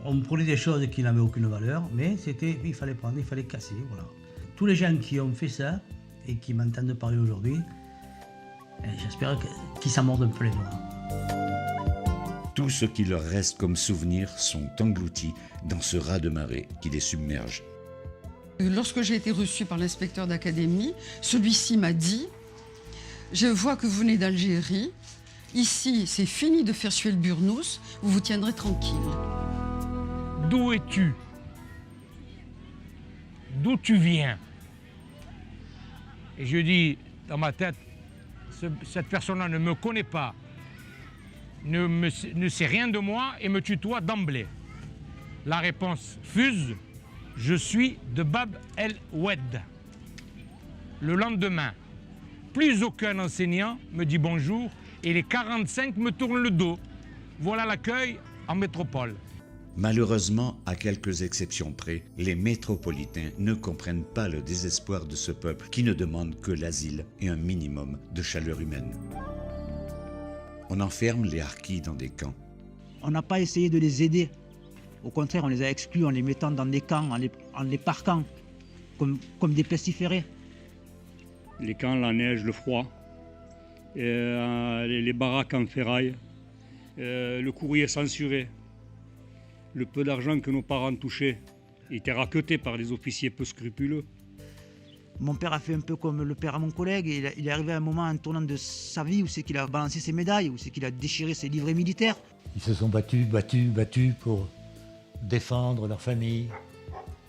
On prenait des choses qui n'avaient aucune valeur, mais il fallait prendre, il fallait casser, voilà. Tous les gens qui ont fait ça et qui m'entendent parler aujourd'hui, j'espère qu'ils s'en mordent un peu les doigts. Tout ce qui leur reste comme souvenirs sont engloutis dans ce raz-de-marée qui les submerge. Lorsque j'ai été reçue par l'inspecteur d'académie, celui-ci m'a dit « Je vois que vous venez d'Algérie. Ici, c'est fini de faire suer le burnous. Vous vous tiendrez tranquille. » D'où es-tu? D'où tu viens? Et je dis dans ma tête, cette personne-là ne me connaît pas, ne sait rien de moi et me tutoie d'emblée. La réponse fuse, je suis de Bab el-Oued. Le lendemain, plus aucun enseignant me dit bonjour et les 45 me tournent le dos. Voilà l'accueil en métropole. Malheureusement, à quelques exceptions près, les métropolitains ne comprennent pas le désespoir de ce peuple qui ne demande que l'asile et un minimum de chaleur humaine. On enferme les Harkis dans des camps. On n'a pas essayé de les aider. Au contraire, on les a exclus en les mettant dans des camps, en les parquant, comme des pestiférés. Les camps, la neige, le froid, les baraques en ferraille, le courrier censuré, le peu d'argent que nos parents touchaient était raqueté par des officiers peu scrupuleux. Mon père a fait un peu comme le père à mon collègue. Il est arrivé à un moment, un tournant de sa vie, où c'est qu'il a balancé ses médailles, où c'est qu'il a déchiré ses livrets militaires. Ils se sont battus pour défendre leur famille.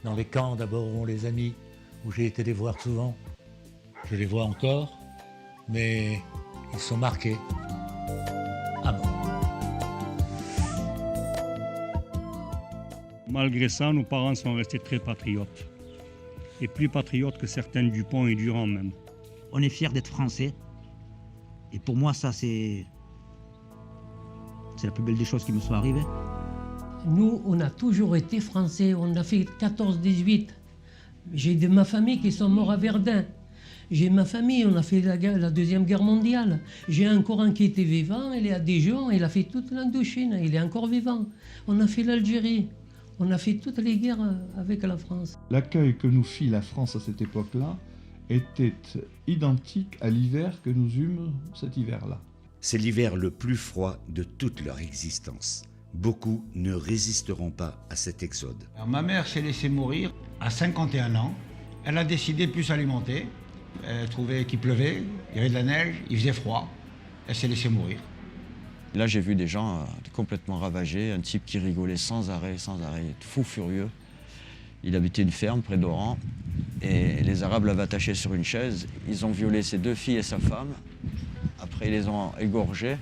Dans les camps d'abord où on les a mis, où j'ai été les voir souvent. Je les vois encore, mais ils sont marqués à mort. Malgré ça, nos parents sont restés très patriotes. Et plus patriotes que certains Dupont et Durand même. On est fiers d'être français. Et pour moi, ça, c'est C'est la plus belle des choses qui me sont arrivées. Nous, on a toujours été français, on a fait 14-18. J'ai de ma famille qui sont morts à Verdun. J'ai ma famille, on a fait la Deuxième Guerre mondiale. J'ai encore un qui était vivant, il est à Dijon, il a fait toute l'Indochine, il est encore vivant. On a fait l'Algérie, on a fait toutes les guerres avec la France. L'accueil que nous fit la France à cette époque-là était identique à l'hiver que nous eûmes cet hiver-là. C'est l'hiver le plus froid de toute leur existence. Beaucoup ne résisteront pas à cet exode. Alors, ma mère s'est laissée mourir à 51 ans. Elle a décidé de plus s'alimenter. Elle trouvait qu'il pleuvait, il y avait de la neige, il faisait froid. Elle s'est laissée mourir. Là, j'ai vu des gens complètement ravagés, un type qui rigolait sans arrêt, fou furieux. Il habitait une ferme près d'Oran et les Arabes l'avaient attaché sur une chaise. Ils ont violé ses 2 filles et sa femme. Après, ils les ont égorgés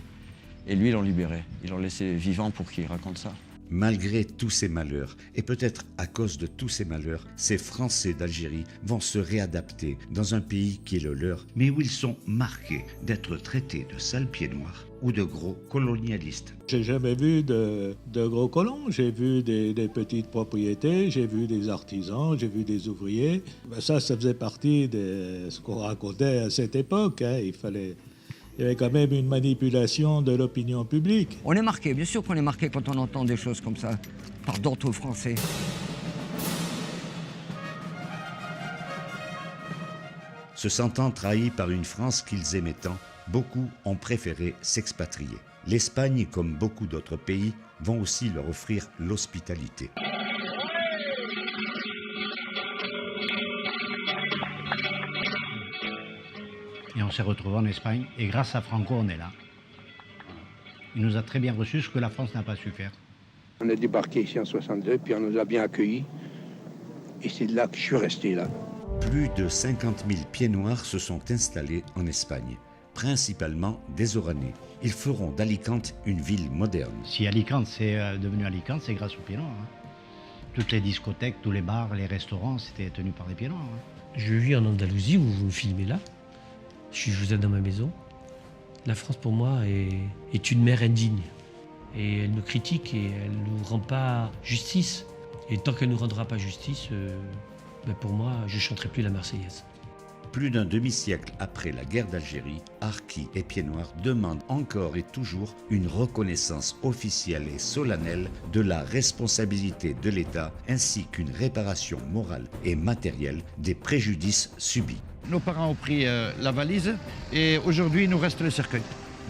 et lui, ils l'ont libéré. Ils l'ont laissé vivant pour qu'il raconte ça. Malgré tous ces malheurs, et peut-être à cause de tous ces malheurs, ces Français d'Algérie vont se réadapter dans un pays qui est le leur, mais où ils sont marqués d'être traités de sales pieds noirs ou de gros colonialistes. J'ai jamais vu de gros colons, j'ai vu des petites propriétés, j'ai vu des artisans, j'ai vu des ouvriers. Ça faisait partie de ce qu'on racontait à cette époque, hein. Il y avait quand même une manipulation de l'opinion publique. On est marqué, bien sûr qu'on est marqué quand on entend des choses comme ça, par d'autres Français. Se sentant trahis par une France qu'ils aimaient tant, beaucoup ont préféré s'expatrier. L'Espagne, comme beaucoup d'autres pays, vont aussi leur offrir l'hospitalité. Et on s'est retrouvés en Espagne, et grâce à Franco, on est là. Il nous a très bien reçus, ce que la France n'a pas su faire. On a débarqué ici en 62, puis on nous a bien accueillis, et c'est là que je suis resté là. Plus de 50 000 pieds noirs se sont installés en Espagne, principalement des Oranais. Ils feront d'Alicante une ville moderne. Si Alicante c'est devenu Alicante, c'est grâce aux pieds noirs. Hein. Toutes les discothèques, tous les bars, les restaurants, c'était tenu par les pieds noirs. Hein. Je vis en Andalousie, où vous me filmez là. Je vous aide dans ma maison. La France, pour moi, est une mère indigne. Et elle nous critique et elle ne nous rend pas justice. Et tant qu'elle ne nous rendra pas justice, pour moi, je ne chanterai plus la Marseillaise. Plus d'un demi-siècle après la guerre d'Algérie, Harkis et Pieds Noirs demandent encore et toujours une reconnaissance officielle et solennelle de la responsabilité de l'État ainsi qu'une réparation morale et matérielle des préjudices subis. Nos parents ont pris la valise et aujourd'hui il nous reste le cercueil.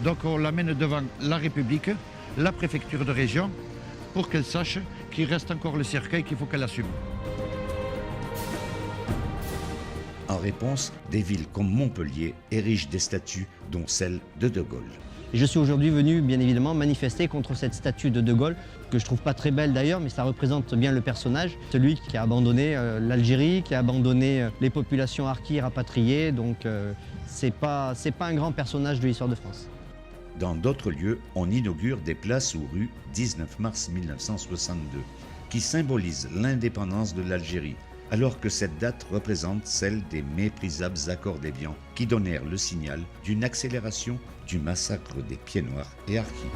Donc on l'amène devant la République, la préfecture de région, pour qu'elle sache qu'il reste encore le cercueil qu'il faut qu'elle assume. En réponse, des villes comme Montpellier érigent des statues, dont celle de De Gaulle. Je suis aujourd'hui venu, bien évidemment, manifester contre cette statue de De Gaulle, que je trouve pas très belle d'ailleurs, mais ça représente bien le personnage, celui qui a abandonné l'Algérie, qui a abandonné les populations harkis rapatriées, donc c'est pas un grand personnage de l'histoire de France. Dans d'autres lieux, on inaugure des places ou rues 19 mars 1962, qui symbolisent l'indépendance de l'Algérie, alors que cette date représente celle des méprisables accords d'Évian qui donnèrent le signal d'une accélération du massacre des Pieds Noirs et Harkis.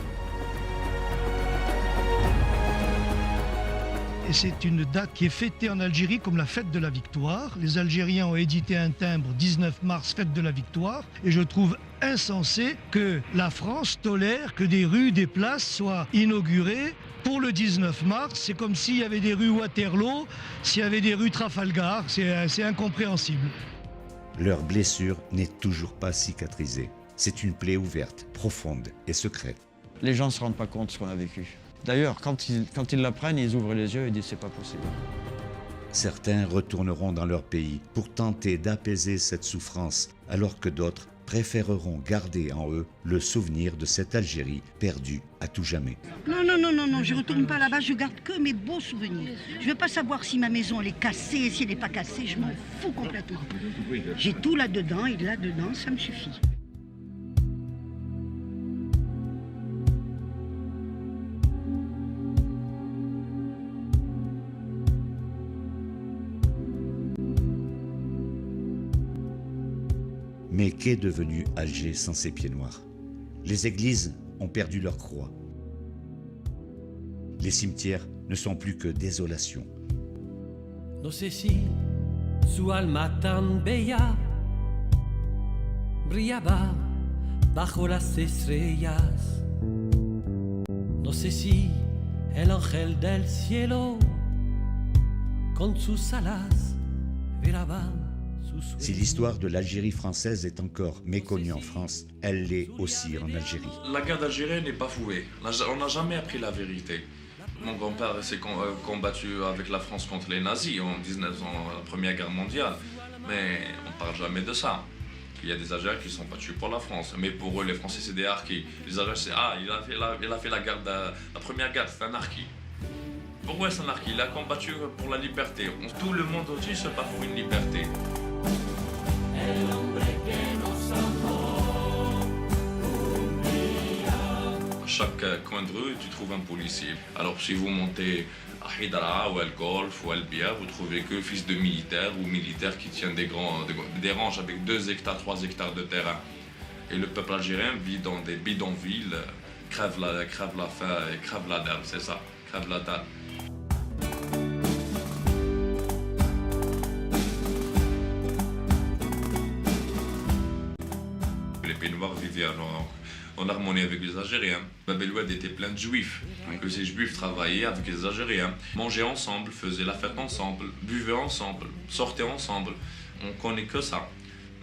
Et c'est une date qui est fêtée en Algérie comme la fête de la victoire. Les Algériens ont édité un timbre 19 mars, fête de la victoire. Et je trouve insensé que la France tolère que des rues, des places soient inaugurées pour le 19 mars. C'est comme s'il y avait des rues Waterloo, s'il y avait des rues Trafalgar. C'est incompréhensible. Leur blessure n'est toujours pas cicatrisée. C'est une plaie ouverte, profonde et secrète. Les gens ne se rendent pas compte de ce qu'on a vécu. D'ailleurs, quand ils l'apprennent, ils ouvrent les yeux et disent c'est pas possible. Certains retourneront dans leur pays pour tenter d'apaiser cette souffrance, alors que d'autres préféreront garder en eux le souvenir de cette Algérie perdue à tout jamais. Non, je ne retourne pas là-bas, je garde que mes beaux souvenirs. Je ne veux pas savoir si ma maison elle est cassée, si elle n'est pas cassée, je m'en fous complètement. J'ai tout là-dedans et là-dedans, ça me suffit. Mais qu'est devenu Alger sans ses pieds noirs? Les églises ont perdu leur croix. Les cimetières ne sont plus que désolation. No sé si su alma tan bella brillaba bajo las estrellas. No sé si el ángel del cielo con sus alas viraba sus sueños. Si l'histoire de l'Algérie française est encore méconnue en France, elle l'est aussi en Algérie. La guerre d'Algérie n'est pas fouée. On n'a jamais appris la vérité. Mon grand-père s'est combattu avec la France contre les nazis en la Première Guerre mondiale. Mais on ne parle jamais de ça. Il y a des Algériens qui sont battus pour la France. Mais pour eux, les Français, c'est des harkis. Les Algériens, c'est il a fait la guerre la Première Guerre, c'est un harki. Pourquoi c'est un harki? Il a combattu pour la liberté. Tout le monde entier se bat pour une liberté. À chaque coin de rue, tu trouves un policier. Alors si vous montez à Hidra ou à El Golf ou à El Bia, vous trouvez que fils de militaires ou militaires qui tiennent des ranges avec 2 hectares, 3 hectares de terrain. Et le peuple algérien vit dans des bidonvilles, crève la faim et crève la dalle, c'est ça, crève la dalle. Les Pays Noirs vivaient en harmonie avec les Algériens. Bab el Oued était plein de juifs, que ces juifs travaillaient avec les Algériens, mangeaient ensemble, faisaient la fête ensemble, buvaient ensemble, sortaient ensemble. On connaît que ça.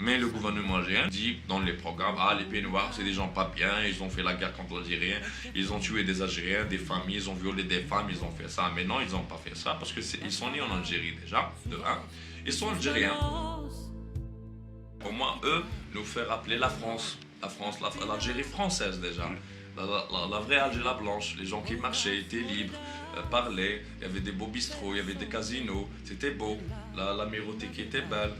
Mais le gouvernement algérien dit dans les programmes, les Pays Noirs c'est des gens pas bien, ils ont fait la guerre contre l'Algérien, ils ont tué des Algériens, des familles, ils ont violé des femmes, ils ont fait ça. Mais non, ils n'ont pas fait ça parce qu'ils sont nés en Algérie déjà, de 1. Ils sont algériens. Au moins eux nous fait rappeler la France, l'Algérie française déjà. La vraie Algérie blanche, les gens qui marchaient étaient libres, parlaient, il y avait des beaux bistrots, il y avait des casinos, c'était beau, la mérothèque était belle.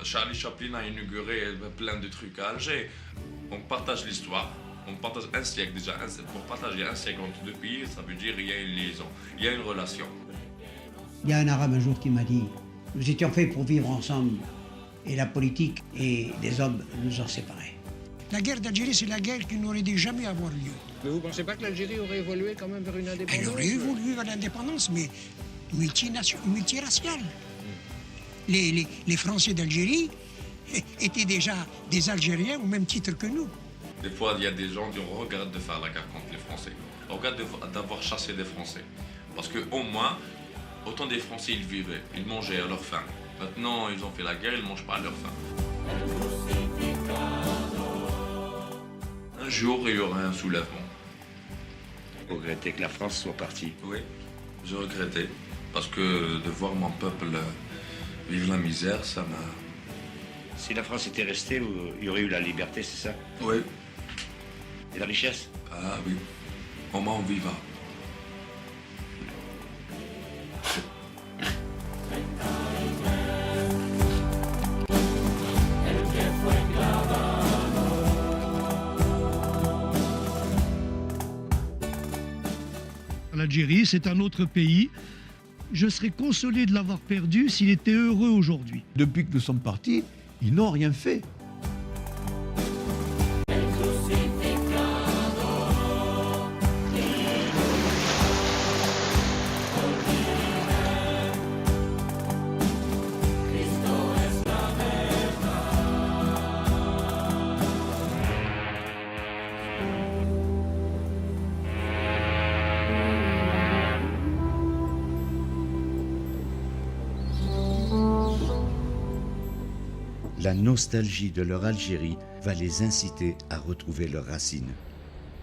Charlie Chaplin a inauguré plein de trucs à Alger. On partage l'histoire, on partage un siècle déjà. Pour partager un siècle entre deux pays, ça veut dire qu'il y a une liaison, il y a une relation. Il y a un arabe un jour qui m'a dit, nous étions faits pour vivre ensemble et la politique et les hommes nous ont séparés. La guerre d'Algérie, c'est la guerre qui n'aurait dû jamais avoir lieu. Mais vous ne pensez pas que l'Algérie aurait évolué quand même vers une indépendance? Elle aurait évolué vers l'indépendance, mais multiraciale. Les Français d'Algérie étaient déjà des Algériens au même titre que nous. Des fois, il y a des gens qui regrettent de faire la guerre contre les Français. On regrette d'avoir chassé des Français. Parce qu'au moins, autant des Français, ils vivaient, ils mangeaient à leur faim. Maintenant, ils ont fait la guerre, ils ne mangent pas à leur faim. Un jour, il y aura un soulèvement. Vous regrettez que la France soit partie? Oui, je regrettais. Parce que de voir mon peuple vivre la misère, ça m'a... Si la France était restée, il y aurait eu la liberté, c'est ça? Oui. Et la richesse? Ah oui. Au moins on vivra. L'Algérie, c'est un autre pays. Je serais consolé de l'avoir perdu s'il était heureux aujourd'hui. Depuis que nous sommes partis, ils n'ont rien fait. La nostalgie de leur Algérie va les inciter à retrouver leurs racines.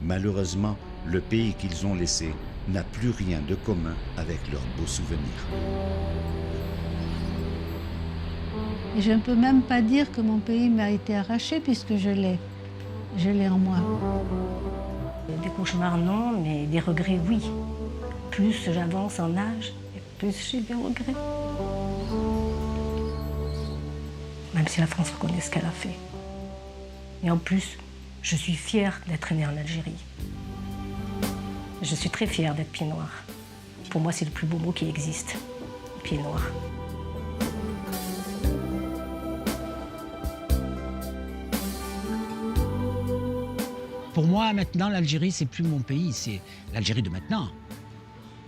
Malheureusement, le pays qu'ils ont laissé n'a plus rien de commun avec leurs beaux souvenirs. Et je ne peux même pas dire que mon pays m'a été arraché puisque je l'ai. Je l'ai en moi. Des cauchemars, non, mais des regrets, oui. Plus j'avance en âge, plus j'ai des regrets. Même si la France reconnaît ce qu'elle a fait. Et en plus, je suis fière d'être née en Algérie. Je suis très fière d'être pied noir. Pour moi, c'est le plus beau mot qui existe, pied noir. Pour moi, maintenant, l'Algérie, c'est plus mon pays, c'est l'Algérie de maintenant.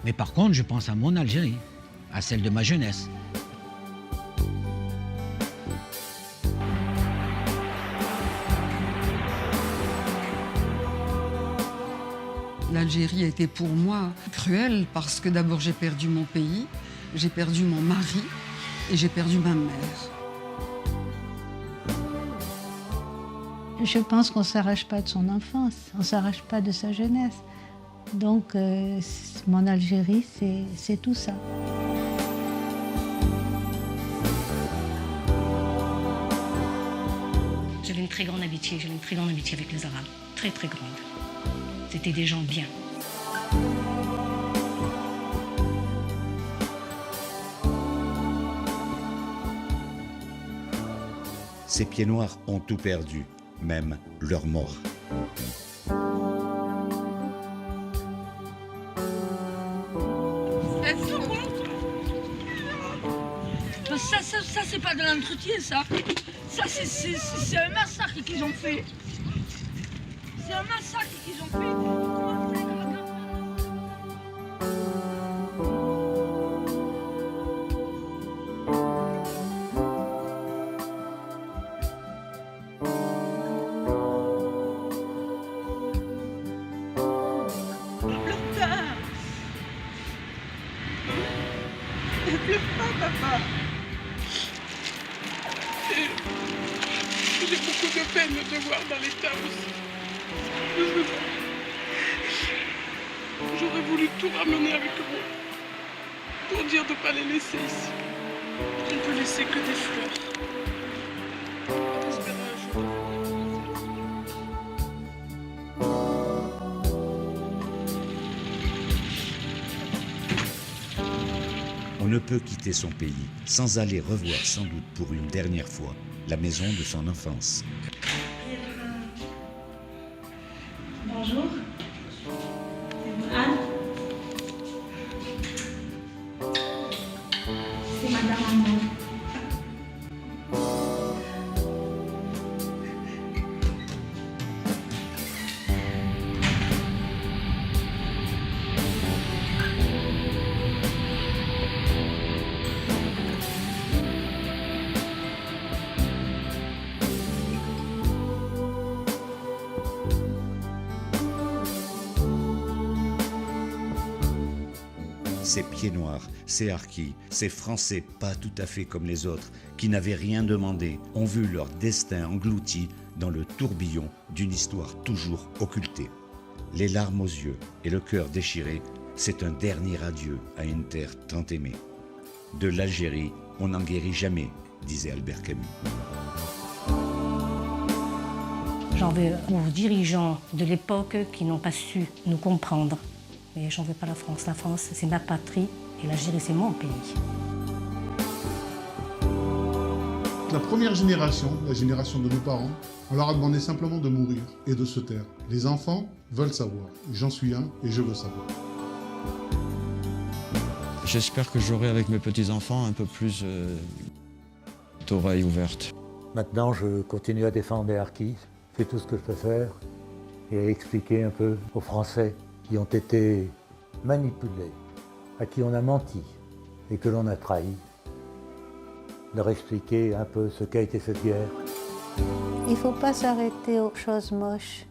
Mais par contre, je pense à mon Algérie, à celle de ma jeunesse. L'Algérie a été pour moi cruelle parce que d'abord j'ai perdu mon pays, j'ai perdu mon mari et j'ai perdu ma mère. Je pense qu'on ne s'arrache pas de son enfance, on ne s'arrache pas de sa jeunesse. Donc mon Algérie, c'est tout ça. J'avais une très grande amitié avec les Arabes, très très grande. C'était des gens bien. Ces pieds noirs ont tout perdu, même leur mort. Ça c'est pas de l'entretien, ça. Ça, c'est un massacre qu'ils ont fait. C'est un massacre qu'ils ont fait. Ne pleure pas, papa. J'ai beaucoup de peine de te voir dans l'état aussi. J'aurais voulu tout ramener avec moi pour dire de ne pas les laisser ici. On ne peut laisser que des fleurs. On espère un jour. On ne peut quitter son pays sans aller revoir sans doute pour une dernière fois la maison de son enfance. Bonjour. C'est Anne. C'est Madame Amon. Ces pieds noirs, ces harkis, ces Français pas tout à fait comme les autres, qui n'avaient rien demandé, ont vu leur destin englouti dans le tourbillon d'une histoire toujours occultée. Les larmes aux yeux et le cœur déchiré, c'est un dernier adieu à une terre tant aimée. De l'Algérie, on n'en guérit jamais, disait Albert Camus. J'en veux aux dirigeants de l'époque qui n'ont pas su nous comprendre. Mais j'en veux pas la France. La France, c'est ma patrie et l'Algérie, c'est mon pays. La première génération, la génération de nos parents, on leur a demandé simplement de mourir et de se taire. Les enfants veulent savoir. J'en suis un et je veux savoir. J'espère que j'aurai avec mes petits-enfants un peu plus d'oreilles ouvertes. Maintenant, je continue à défendre les harkis. Je fais tout ce que je peux faire et à expliquer un peu aux Français qui ont été manipulés, à qui on a menti et que l'on a trahi, leur expliquer un peu ce qu'a été cette guerre. Il ne faut pas s'arrêter aux choses moches.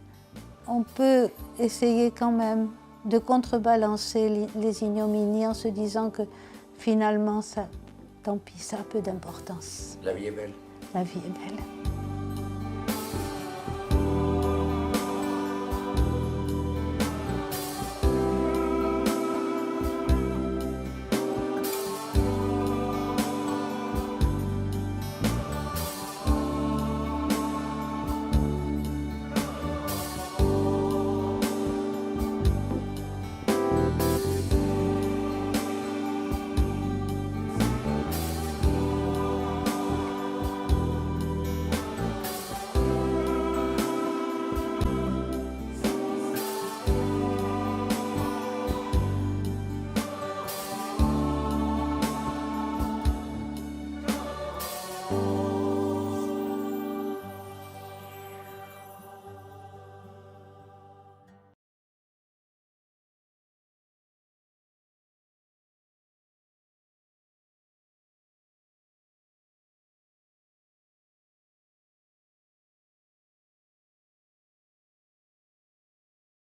On peut essayer quand même de contrebalancer les ignominies en se disant que finalement, ça, tant pis, ça a peu d'importance. La vie est belle. La vie est belle.